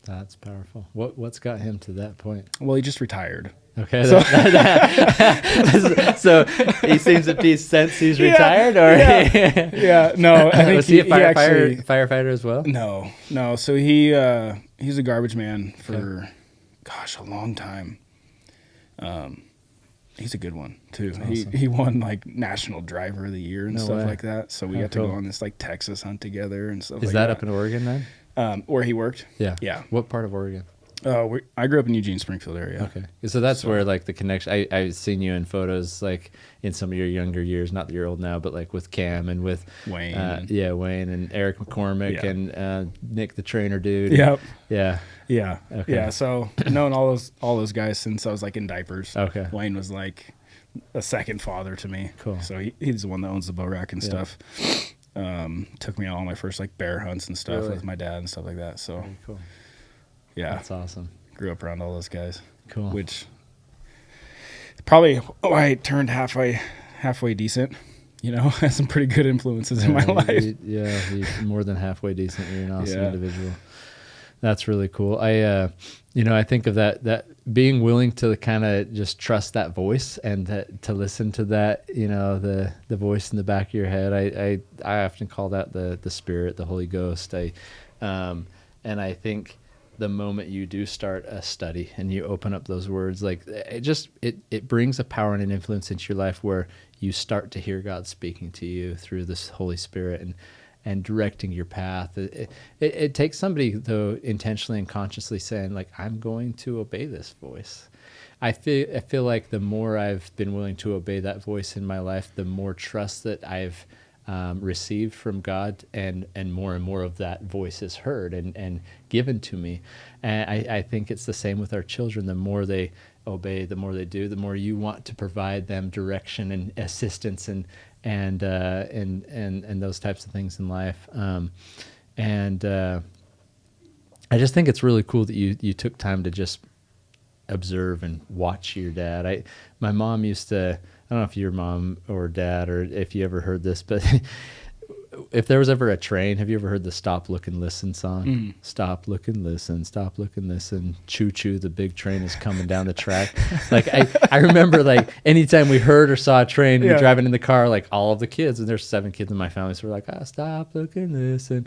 That's powerful. What's got him to that point? Well, he just retired. Okay. So he seems at peace since he's retired, or no. I think was he a firefighter as well? No. So he's a garbage man for, a long time. He's a good one too. Awesome. He won like National Driver of the Year and stuff like that. So we got to go on this like Texas hunt together and stuff. Is that up in Oregon then? Where he worked? Yeah. What part of Oregon? I grew up in Eugene, Springfield area. Okay. So that's where like the connection, I've seen you in photos like in some of your younger years, not that you're old now, but like with Cam and with Wayne. Wayne and Eric McCormick and Nick the trainer dude. Yep. Yeah. Okay. Yeah. So known all those guys since I was like in diapers. Okay. Wayne was like a second father to me. Cool. So he's the one that owns the bow rack and stuff. Took me on all my first like bear hunts and stuff with my dad and stuff like that. So very cool. Yeah, that's awesome. Grew up around all those guys. Cool. Which probably I turned halfway decent. You know, had some pretty good influences in my life. You're more than halfway decent. You're an awesome individual. That's really cool. I think of that being willing to kind of just trust that voice and to listen to that, the voice in the back of your head. I often call that the Spirit, the Holy Ghost. And I think the moment you do start a study and you open up those words, like it brings a power and an influence into your life where you start to hear God speaking to you through this Holy Spirit and directing your path. It takes somebody, though, intentionally and consciously saying, like, I'm going to obey this voice. I feel like the more I've been willing to obey that voice in my life, the more trust that I've received from God, and more of that voice is heard and given to me. And I think it's the same with our children. The more they obey, the more they do, the more you want to provide them direction and assistance and those types of things in life. I just think it's really cool that you took time to just observe and watch your dad. My mom used to, I don't know if your mom or dad or if you ever heard this, but if there was ever a train, have you ever heard the Stop, Look, and Listen song? Stop, look, and listen. Stop, look, and listen. Choo choo, the big train is coming down the track. Like I remember, like, anytime we heard or saw a train, we were driving in the car, like all of the kids, and there's 7 kids in my family, so we're like, stop, look, and listen.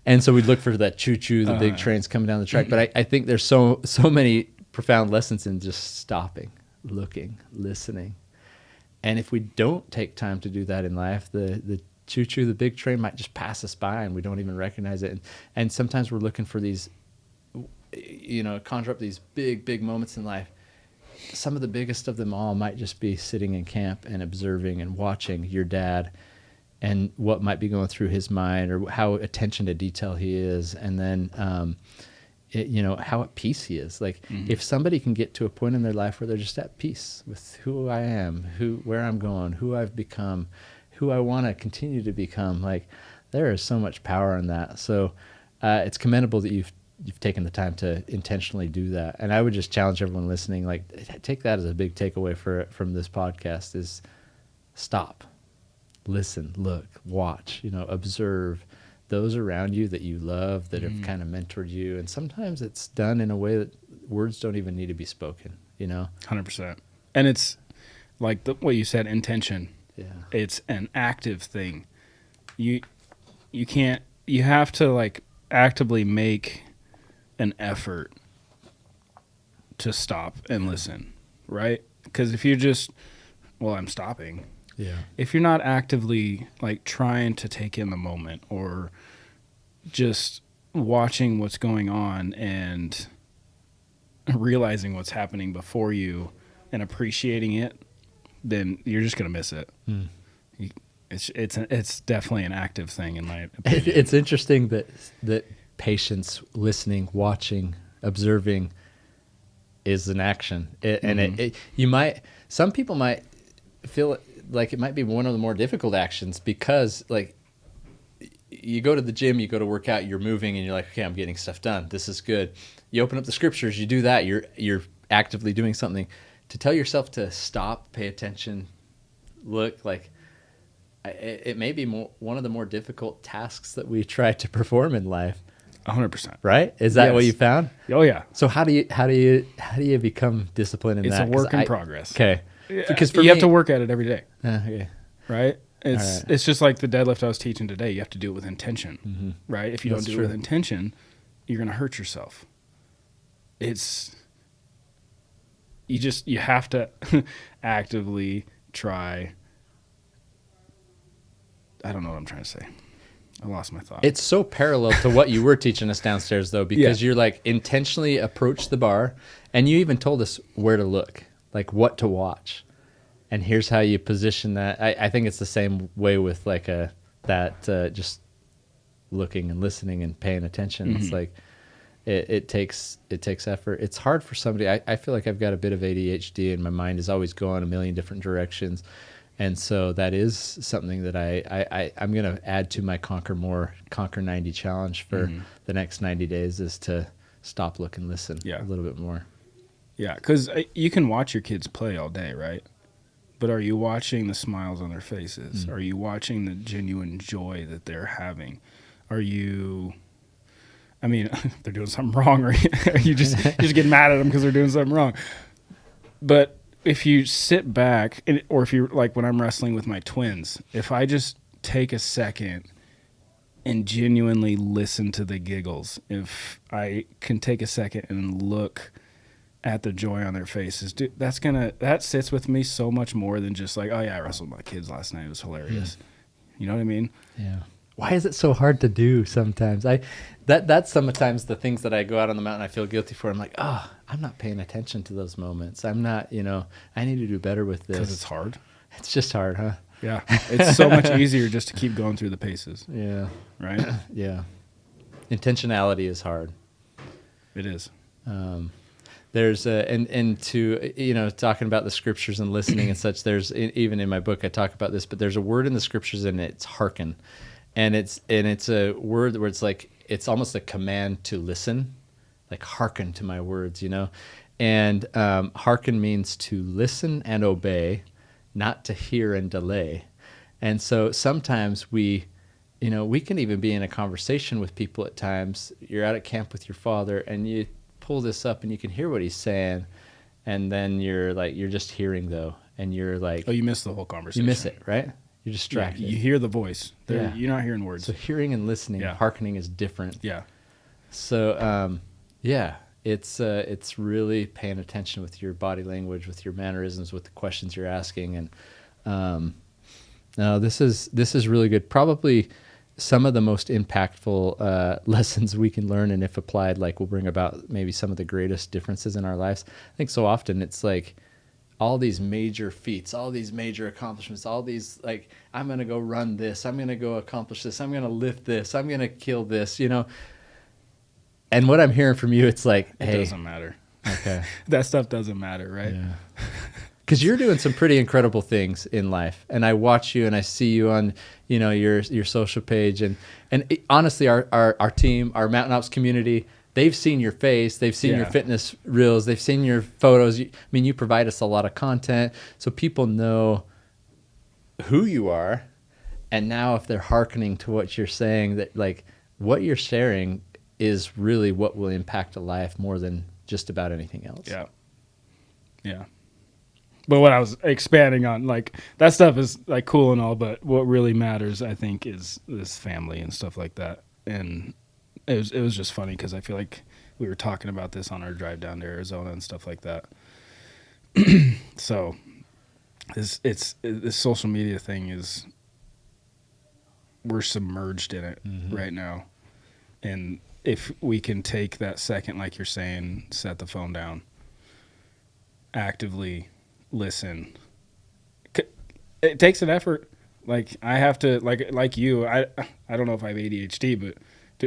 And so we'd look for that choo choo, the big train's coming down the track. But I think there's so many profound lessons in just stopping, looking, listening. And if we don't take time to do that in life, the choo-choo, the big train might just pass us by and we don't even recognize it. And sometimes we're looking for these, conjure up these big moments in life. Some of the biggest of them all might just be sitting in camp and observing and watching your dad and what might be going through his mind, or how attention to detail he is. And then, how at peace he is. Like, if somebody can get to a point in their life where they're just at peace with who I am, where I'm going, who I've become, who I want to continue to become, like, there is so much power in that. So it's commendable that you've taken the time to intentionally do that. And I would just challenge everyone listening, like, take that as a big takeaway from this podcast is stop, listen, look, watch, observe those around you that you love, that have kind of mentored you. And sometimes it's done in a way that words don't even need to be spoken. you know? 100%. And it's like what you said, intention. Yeah. It's an active thing. You have to like actively make an effort to stop and listen, right? Because if you just, well, I'm stopping. Yeah. If you're not actively like trying to take in the moment or just watching what's going on and realizing what's happening before you and appreciating it, then you're just going to miss it. It's definitely an active thing in my opinion. It's interesting that patience, listening, watching, observing is an action. Some people might feel like it might be one of the more difficult actions because like you go to the gym, you go to work out, you're moving and you're like, okay, I'm getting stuff done. This is good. You open up the scriptures, you do that. You're actively doing something. To tell yourself to stop, pay attention, look, like it may be one of the more difficult tasks that we try to perform in life. 100%. Right? Is that what you found? Oh yeah. So how do you become disciplined in that? It's a work in progress. Okay. Because you have to work at it every day. Okay. Right? It's just like the deadlift I was teaching today. You have to do it with intention, right? If you don't do it with intention, you're going to hurt yourself. You have to actively try. I don't know what I'm trying to say. I lost my thought. It's so parallel to what you were teaching us downstairs, though, because you're like intentionally approach the bar, and you even told us where to look, like what to watch, and here's how you position that. I think it's the same way with like just looking and listening and paying attention. It's like it takes effort. It's hard for somebody. I feel like I've got a bit of ADHD, and my mind is always going a million different directions. And so that is something that I'm going to add to my Conquer 90 challenge for the next 90 days is to stop, look, and listen a little bit more. Yeah, because you can watch your kids play all day, right? But are you watching the smiles on their faces? Are you watching the genuine joy that they're having? They're doing something wrong, or you just get mad at them because they're doing something wrong. But if you sit back, or if you're like when I'm wrestling with my twins, if I just take a second and genuinely listen to the giggles, if I can take a second and look at the joy on their faces, dude, that sits with me so much more than just like, oh yeah, I wrestled with my kids last night. It was hilarious. You know what I mean? Yeah. Why is it so hard to do sometimes? That's sometimes the things that I go out on the mountain I feel guilty for. I'm like, I'm not paying attention to those moments. I'm not, I need to do better with this. Because it's hard. It's just hard, huh? Yeah. It's so much easier just to keep going through the paces. Yeah. Right? Yeah. Intentionality is hard. It is. There's talking about the scriptures and listening and such, there's even in my book I talk about this, but there's a word in the scriptures and it's hearken. And it's a word where it's like it's almost a command to listen, like hearken to my words, And hearken means to listen and obey, not to hear and delay. And so sometimes we can even be in a conversation with people at times. You're out at camp with your father and you pull this up and you can hear what he's saying, and then you're just hearing though, and you're like, you miss the whole conversation. You miss it, right? You're distracted. You hear the voice. You're not hearing words. So hearing and listening, hearkening is different. Yeah. So it's really paying attention with your body language, with your mannerisms, with the questions you're asking, and no, this is really good. Probably some of the most impactful lessons we can learn, and if applied, like will bring about maybe some of the greatest differences in our lives. I think so often it's like all these major feats, all these major accomplishments, all these like, I'm going to go run this, I'm going to go accomplish this, I'm going to lift this, I'm going to kill this, And what I'm hearing from you, it's like, it doesn't matter. Okay. That stuff doesn't matter, right? Yeah. Because you're doing some pretty incredible things in life, and I watch you and I see you on, your social page, and honestly, our team, our Mountain Ops community, they've seen your face, they've seen your fitness reels, they've seen your photos. You provide us a lot of content, so people know who you are, and now if they're hearkening to what you're saying, that like what you're sharing is really what will impact a life more than just about anything else. Yeah. Yeah. But what I was expanding on, like, that stuff is like cool and all, but what really matters, I think, is this family and stuff like that. And it was just funny because I feel like we were talking about this on our drive down to Arizona and stuff like that. So this social media thing is, we're submerged in it right now. And if we can take that second, like you're saying, set the phone down, actively listen. It takes an effort. Like, I have to, like you, I don't know if I have ADHD, but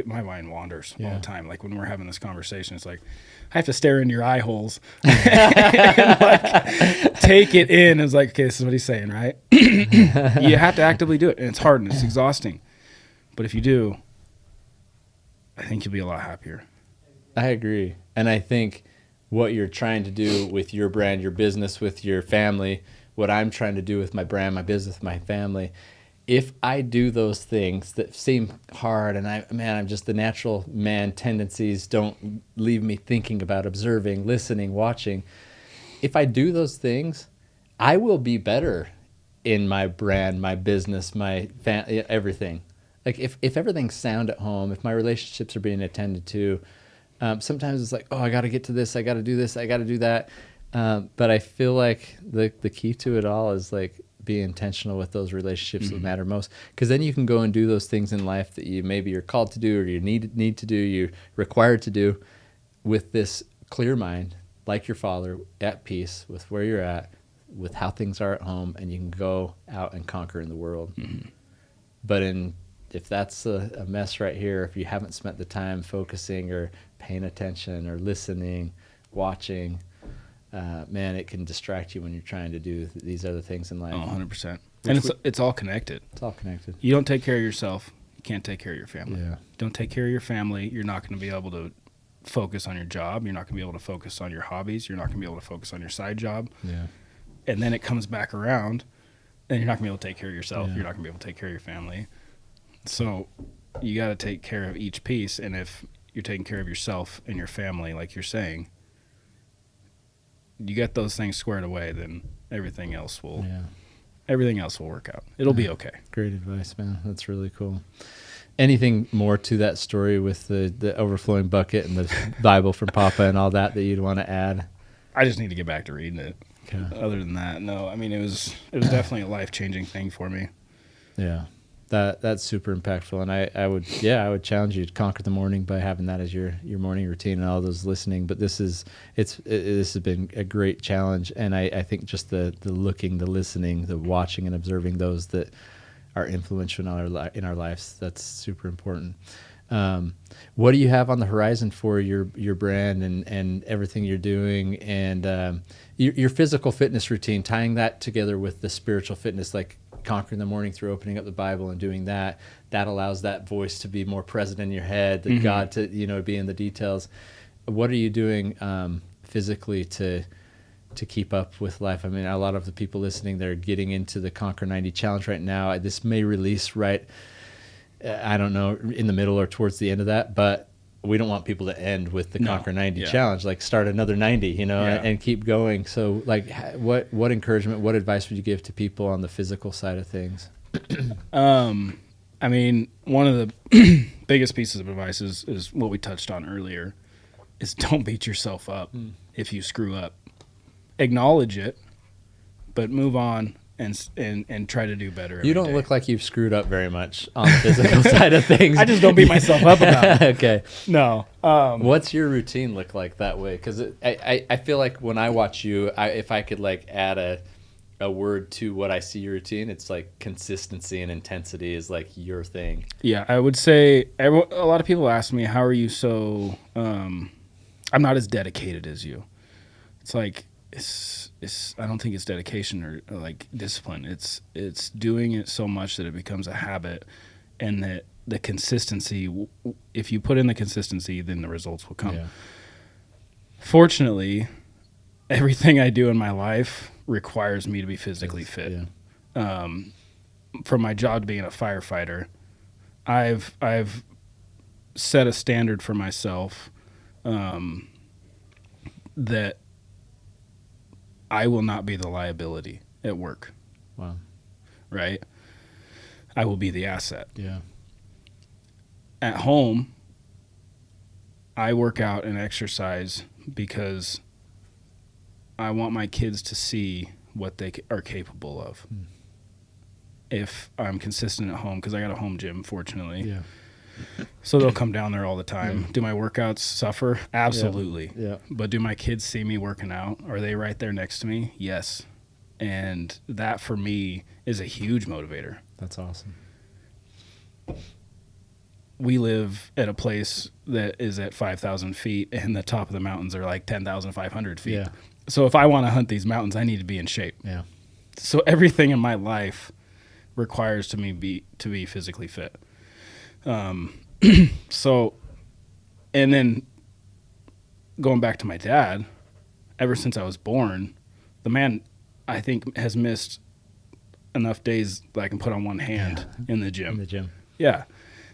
my mind wanders all the time. Like, when we're having this conversation, it's like I have to stare into your eye holes and like take it in. It's like, okay, this is what he's saying, right? You have to actively do it, and it's hard and it's exhausting. But if you do, I think you'll be a lot happier. I agree. And I think what you're trying to do with your brand, your business, with your family, what I'm trying to do with my brand, my business, my family, if I do those things that seem hard, and I'm just, the natural man tendencies don't leave me thinking about observing, listening, watching. If I do those things, I will be better in my brand, my business, my everything. Like, if everything's sound at home, if my relationships are being attended to, sometimes it's like, oh, I got to get to this, I got to do this, I got to do that. But I feel like the key to it all is like, be intentional with those relationships that matter most, because then you can go and do those things in life that you're called to do, or you need to do, you're required to do, with this clear mind, like your Father, at peace with where you're at, with how things are at home, and you can go out and conquer in the world. But if that's a mess right here, if you haven't spent the time focusing or paying attention or listening, watching, man, it can distract you when you're trying to do these other things in life. Oh, 100%. And it's all connected. It's all connected. You don't take care of yourself, you can't take care of your family. Yeah. Don't take care of your family, you're not going to be able to focus on your job. You're not going to be able to focus on your hobbies. You're not going to be able to focus on your side job. Yeah. And then it comes back around, and you're not going to be able to take care of yourself. Yeah. You're not going to be able to take care of your family. So you got to take care of each piece. And if you're taking care of yourself and your family, like you're saying, you get those things squared away, then everything else will work out. It'll be okay. Great advice, man. That's really cool. Anything more to that story with the overflowing bucket and the Bible from Papa and all that you'd want to add? I just need to get back to reading it. Okay. Other than that, no. I mean, it was definitely a life-changing thing for me. Yeah. That's super impactful, and I would challenge you to conquer the morning by having that as your morning routine, and all those listening. But this has been a great challenge, and I think just the looking, the listening, the watching, and observing those that are influential in our lives, that's super important. What do you have on the horizon for your brand and everything you're doing, and your physical fitness routine, tying that together with the spiritual fitness, like conquering the morning through opening up the Bible and doing that allows that voice to be more present in your head, that God to be in the details. What are you doing physically to keep up with life? I mean, a lot of the people listening, they're getting into the Conquer 90 challenge right now. This may release right, I don't know, in the middle or towards the end of that, but we don't want people to end with the Conquer 90 challenge, like start another 90, and keep going. So like, what encouragement, what advice would you give to people on the physical side of things? I mean, one of the biggest pieces of advice is what we touched on earlier, is don't beat yourself up if you screw up. Acknowledge it, but move on and try to do better every You don't day. look like you've screwed up very much on the physical side of things. I just don't beat myself up about it. Okay. No. What's your routine look like that way? Because I feel like when I watch you, if I could like add a word to what I see your routine, it's like consistency and intensity is like your thing. Yeah, I would say a lot of people ask me, how are you so I'm not as dedicated as you. It's like I don't think it's dedication or like discipline. It's doing it so much that it becomes a habit, and that the consistency, if you put in the consistency, then the results will come. Yeah. Fortunately, everything I do in my life requires me to be physically fit. Yeah. From my job being a firefighter, I've set a standard for myself that I will not be the liability at work. Wow. Right? I will be the asset. Yeah. At home, I work out and exercise because I want my kids to see what they are capable of. If I'm consistent at home, because I got a home gym, fortunately. Yeah. So they'll come down there all the time. Yeah. Do my workouts suffer? Absolutely. Yeah. But do my kids see me working out? Are they right there next to me? Yes. And that for me is a huge motivator. That's awesome. We live at a place that is at 5,000 feet, and the top of the mountains are like 10,500 feet. Yeah. So if I want to hunt these mountains, I need to be in shape. Yeah. So everything in my life requires to be physically fit. So, and then going back to my dad, ever since I was born, the man, I think, has missed enough days that I can put on one hand in the gym. In the gym. Yeah.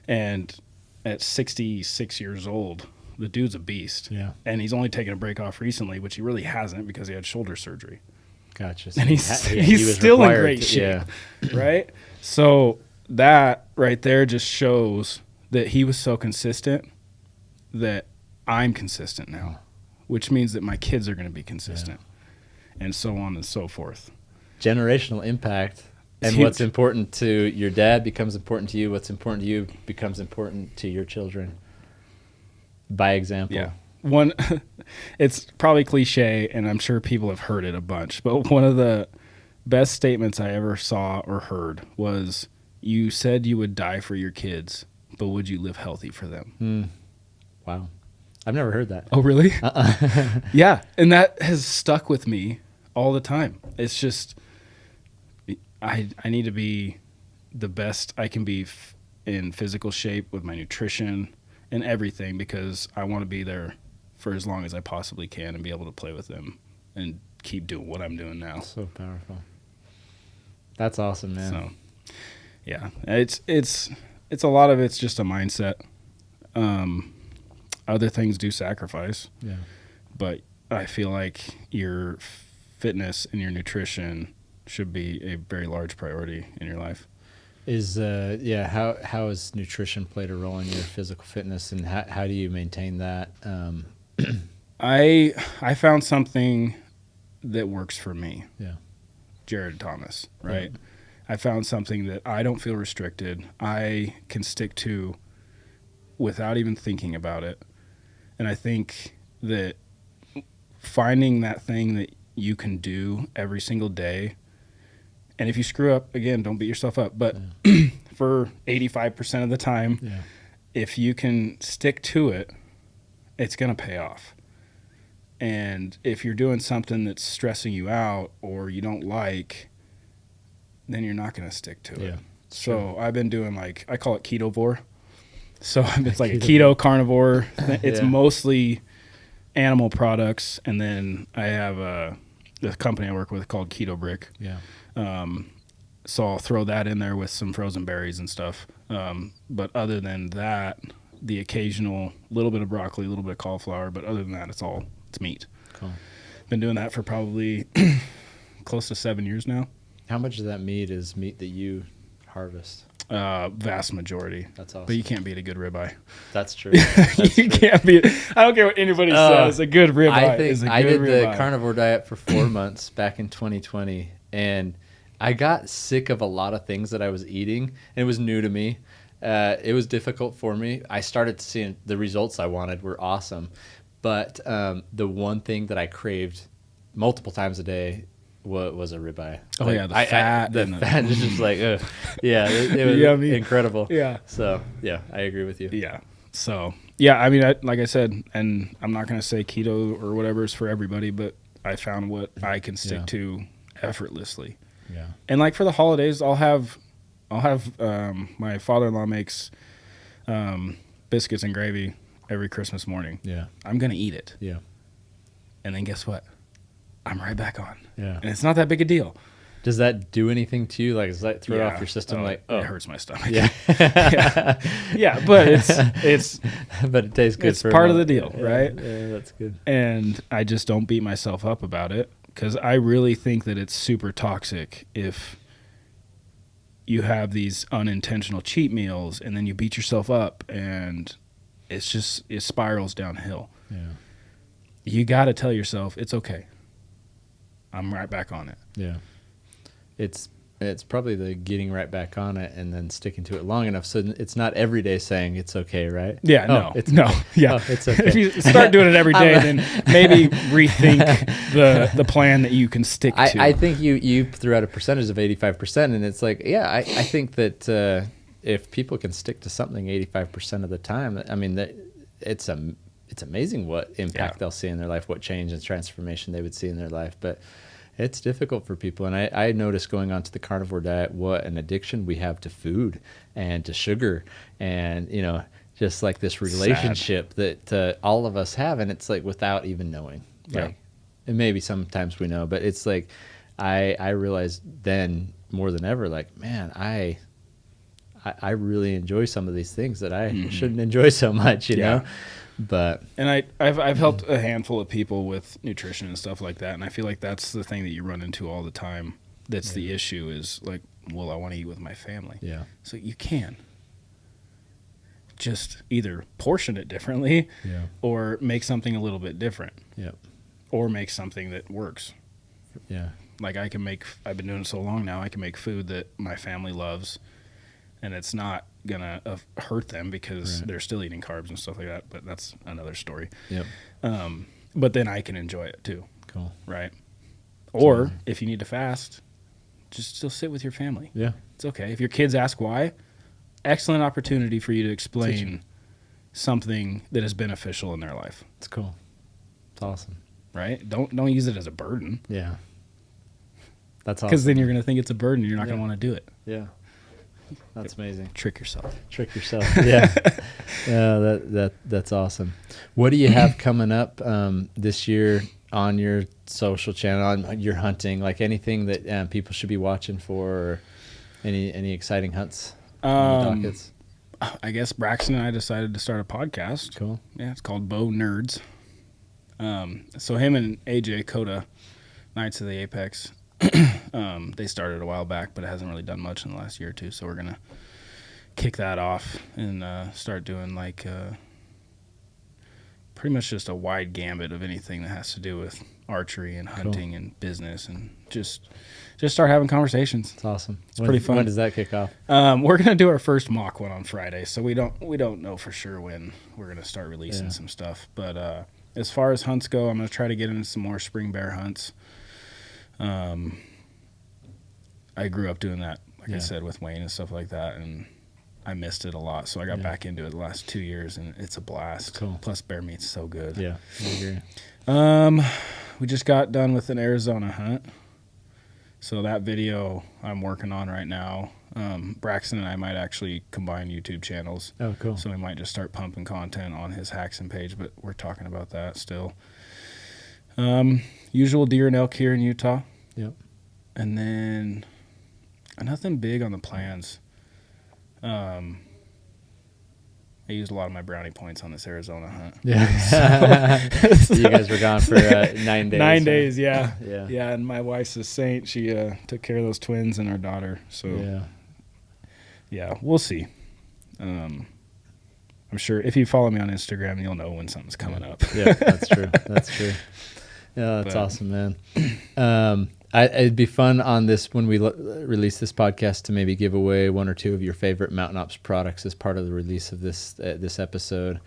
And at 66 years old, the dude's a beast. Yeah. And he's only taken a break off recently, which he really hasn't because he had shoulder surgery. Gotcha. And he's still in great shape. Yeah. Right? So that right there just shows that he was so consistent that I'm consistent now, which means that my kids are going to be consistent, and so on and so forth. Generational impact. And what's important to your dad becomes important to you. What's important to you becomes important to your children. By example. Yeah. One, it's probably cliche, and I'm sure people have heard it a bunch, but one of the best statements I ever saw or heard was, you said you would die for your kids, but would you live healthy for them? Wow. I've never heard that. Oh, really? Yeah. And that has stuck with me all the time. It's just, I need to be the best I can be in physical shape with my nutrition and everything, because I want to be there for as long as I possibly can and be able to play with them and keep doing what I'm doing now. So powerful. That's awesome, man. So, yeah, it's a lot of it's just a mindset. Other things do sacrifice. Yeah. But I feel like your fitness and your nutrition should be a very large priority in your life. How has nutrition played a role in your physical fitness, and how do you maintain that? I found something that works for me. Yeah. Jared Thomas, right? Yeah. I found something that I don't feel restricted. I can stick to without even thinking about it. And I think that finding that thing that you can do every single day, and if you screw up, again, don't beat yourself up, but for 85% of the time, if you can stick to it, it's going to pay off. And if you're doing something that's stressing you out or you don't like, then you're not going to stick to it. So I've been doing, like, I call it ketovore. So it's like a keto carnivore. It's mostly animal products. And then I have the company I work with called Keto Brick. Yeah. So I'll throw that in there with some frozen berries and stuff. But other than that, the occasional little bit of broccoli, a little bit of cauliflower. But other than that, it's meat. Cool. Been doing that for probably close to 7 years now. How much of that meat is meat that you harvest? Vast majority. That's awesome. But you can't beat a good ribeye. That's true. Can't beat it. I don't care what anybody says. A good ribeye is a good ribeye. I did the carnivore diet for 4 months back in 2020, and I got sick of a lot of things that I was eating, and it was new to me. It was difficult for me. I started seeing the results I wanted were awesome, but the one thing that I craved multiple times a day was a ribeye. Oh, like, the fat. The fat is just like, it was yummy. Incredible. Yeah. So, yeah, I agree with you. Yeah. So, yeah, I mean, like I said, and I'm not going to say keto or whatever is for everybody, but I found what I can stick to effortlessly. Yeah. And like for the holidays, I'll have my father-in-law makes biscuits and gravy every Christmas morning. Yeah. I'm going to eat it. Yeah. And then guess what? I'm right back on. Yeah. And it's not that big a deal. Does that do anything to you? Like, does that throw off your system? It hurts my stomach. Yeah. Yeah, but it's but it tastes good. It's part of the deal, right? Yeah, that's good. And I just don't beat myself up about it because I really think that it's super toxic if you have these unintentional cheat meals and then you beat yourself up and it spirals downhill. Yeah. You got to tell yourself it's okay. I'm right back on it. Yeah. It's probably the getting right back on it and then sticking to it long enough so it's not every day saying it's okay, right? Yeah, it's okay. If you start doing it every day, then maybe rethink the plan that you can stick to. I think you threw out a percentage of 85%, and it's like, yeah, I think that if people can stick to something 85% of the time, I mean, it's amazing what impact they'll see in their life, what change and transformation they would see in their life. But it's difficult for people. And I noticed going on to the carnivore diet, what an addiction we have to food and to sugar and, just like this relationship that all of us have. And it's like without even knowing. Yeah. Like, and maybe sometimes we know, but it's like I realized then more than ever, like, man, I really enjoy some of these things that I shouldn't enjoy so much, you know? But I've helped a handful of people with nutrition and stuff like that, and I feel like that's the thing that you run into all the time. That's the issue is like, well, I want to eat with my family. Yeah. So you can just either portion it differently, or make something a little bit different. Yep. Or make something that works. Yeah. Like I've been doing it so long now, I can make food that my family loves, and it's not gonna hurt them because they're still eating carbs and stuff like that. But that's another story. Yep. But then I can enjoy it too. Cool. Right. Or if you need to fast, just still sit with your family. Yeah. It's okay. If your kids ask why, excellent opportunity for you to explain something that is beneficial in their life. It's cool. It's awesome. Right. Don't use it as a burden. Yeah. That's awesome. Because then you're gonna think it's a burden. And you're not gonna want to do it. Yeah. That's amazing. Trick yourself. Yeah. That's awesome. What do you have coming up this year on your social channel, on your hunting, like anything that people should be watching for, or any exciting hunts on the dockets? I guess Braxton and I decided to start a podcast. Cool. Yeah, it's called Bow Nerds. So him and AJ Coda, Knights of the Apex, they started a while back, but it hasn't really done much in the last year or two. So we're gonna kick that off and start doing like pretty much just a wide gambit of anything that has to do with archery and hunting and business, and just start having conversations. It's awesome. It's pretty fun. When does that kick off? We're gonna do our first mock one on Friday, so we don't know for sure when we're gonna start releasing some stuff. But as far as hunts go, I'm gonna try to get into some more spring bear hunts. I grew up doing that, like I said, with Wayne and stuff like that, and I missed it a lot. So I got back into it the last 2 years, and it's a blast. Cool. Plus, bear meat's so good. Yeah, I agree. We just got done with an Arizona hunt. So that video I'm working on right now. Braxton and I might actually combine YouTube channels. Oh, cool. So we might just start pumping content on his Haxon page, but we're talking about that still. Usual deer and elk here in Utah. Yep. And then nothing big on the plans. I used a lot of my brownie points on this Arizona hunt. Yeah. So you guys were gone for 9 days. 9 days, yeah. Yeah. Yeah, and my wife's a saint. She took care of those twins and our daughter. So, yeah, we'll see. I'm sure if you follow me on Instagram, you'll know when something's coming up. Yeah, that's true. Yeah, that's awesome, man. It'd be fun on this when we release this podcast to maybe give away one or two of your favorite Mountain Ops products as part of the release of this episode.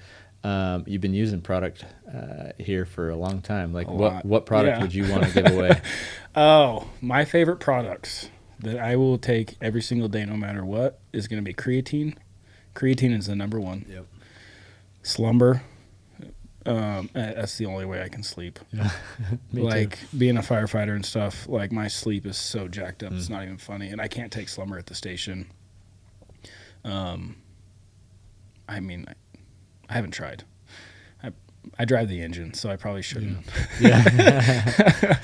You've been using product here for a long time. Like what product would you want to give away? Oh, my favorite products that I will take every single day, no matter what, is going to be creatine. Creatine is the number one. Yep. Slumber. That's the only way I can sleep. Yeah. Like being a firefighter and stuff, like my sleep is so jacked up. It's not even funny. And I can't take Slumber at the station. I mean, I haven't tried. I drive the engine, so I probably shouldn't. Yeah.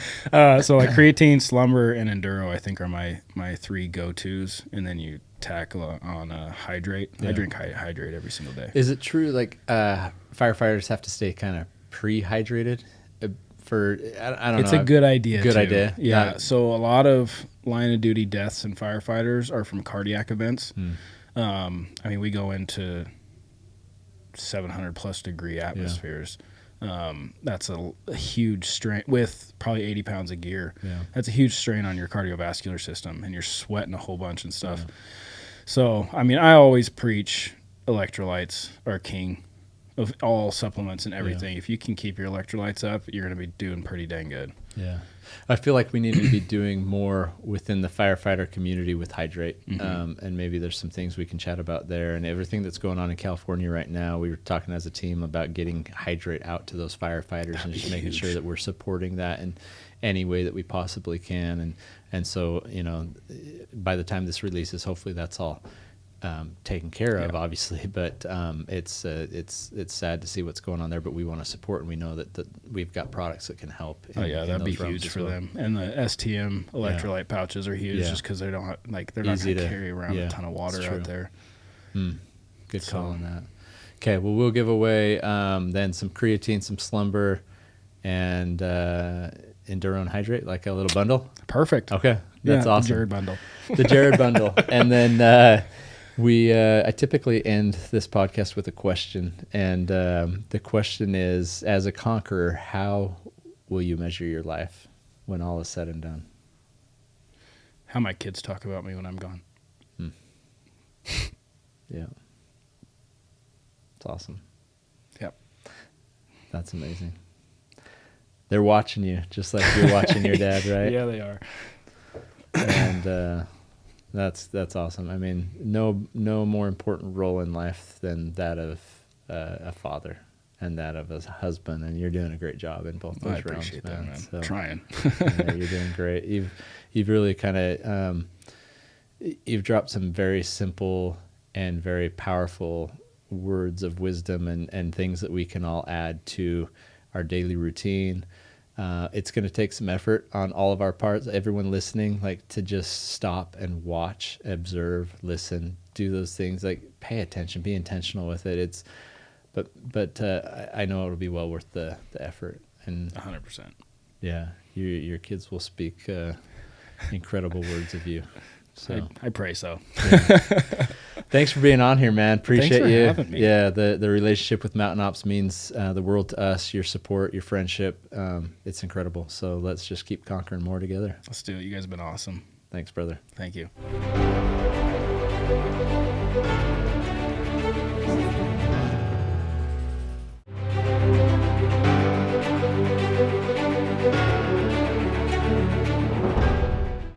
So like creatine, Slumber, and Enduro, I think are my three go-tos. And then you tackle on hydrate. I drink hydrate every single day. Is it true like firefighters have to stay kind of pre-hydrated for, I don't know. It's a good idea. Good too. idea. Yeah. So a lot of line of duty deaths and firefighters are from cardiac events. I mean, we go into 700 plus degree atmospheres. That's a huge strain with probably 80 pounds of gear. Yeah. That's a huge strain on your cardiovascular system, and you're sweating a whole bunch and stuff. Yeah. So, I mean, I always preach electrolytes are king of all supplements and everything. If you can keep your electrolytes up, you're going to be doing pretty dang good. Yeah. I feel like we need to be doing more within the firefighter community with hydrate. And maybe there's some things we can chat about there, and everything that's going on in California right now. We were talking as a team about getting hydrate out to those firefighters and just making sure that we're supporting that in any way that we possibly can. And so, you know, by the time this releases, hopefully that's all taken care of, obviously, but it's sad to see what's going on there, but we want to support, and we know that we've got products that can help. That'd be huge for them. And the STM electrolyte pouches are huge just because they don't have, they're not going to carry around a ton of water out there. Good call on that. Okay, well, we'll give away then some creatine, some slumber, and Enduro and Hydrate, like a little bundle. Perfect. Okay, that's awesome. The Jared bundle. The Jared bundle. And then I typically end this podcast with a question, and the question is, as a conqueror, how will you measure your life when all is said and done? How my kids talk about me when I'm gone. Yeah. It's awesome. Yep. That's amazing. They're watching you just like you're watching your dad, right? Yeah, they are. And that's awesome. I mean, no more important role in life than that of a father and that of a husband, and you're doing a great job in both those realms. I appreciate that, man. So, trying. You're doing great. You've really kind of you've dropped some very simple and very powerful words of wisdom and things that we can all add to our daily routine. It's going to take some effort on all of our parts, everyone listening, like to just stop and watch, observe, listen, do those things, like pay attention, be intentional with it. But I know it'll be well worth the effort. And 100%. Yeah, your kids will speak incredible words of you. So I pray so. Yeah. Thanks for being on here, man. Appreciate Thanks for you. having me. Yeah, the relationship with Mountain Ops means the world to us. Your support, your friendship, it's incredible. So let's just keep conquering more together. Let's do it. You guys have been awesome. Thanks, brother. Thank you.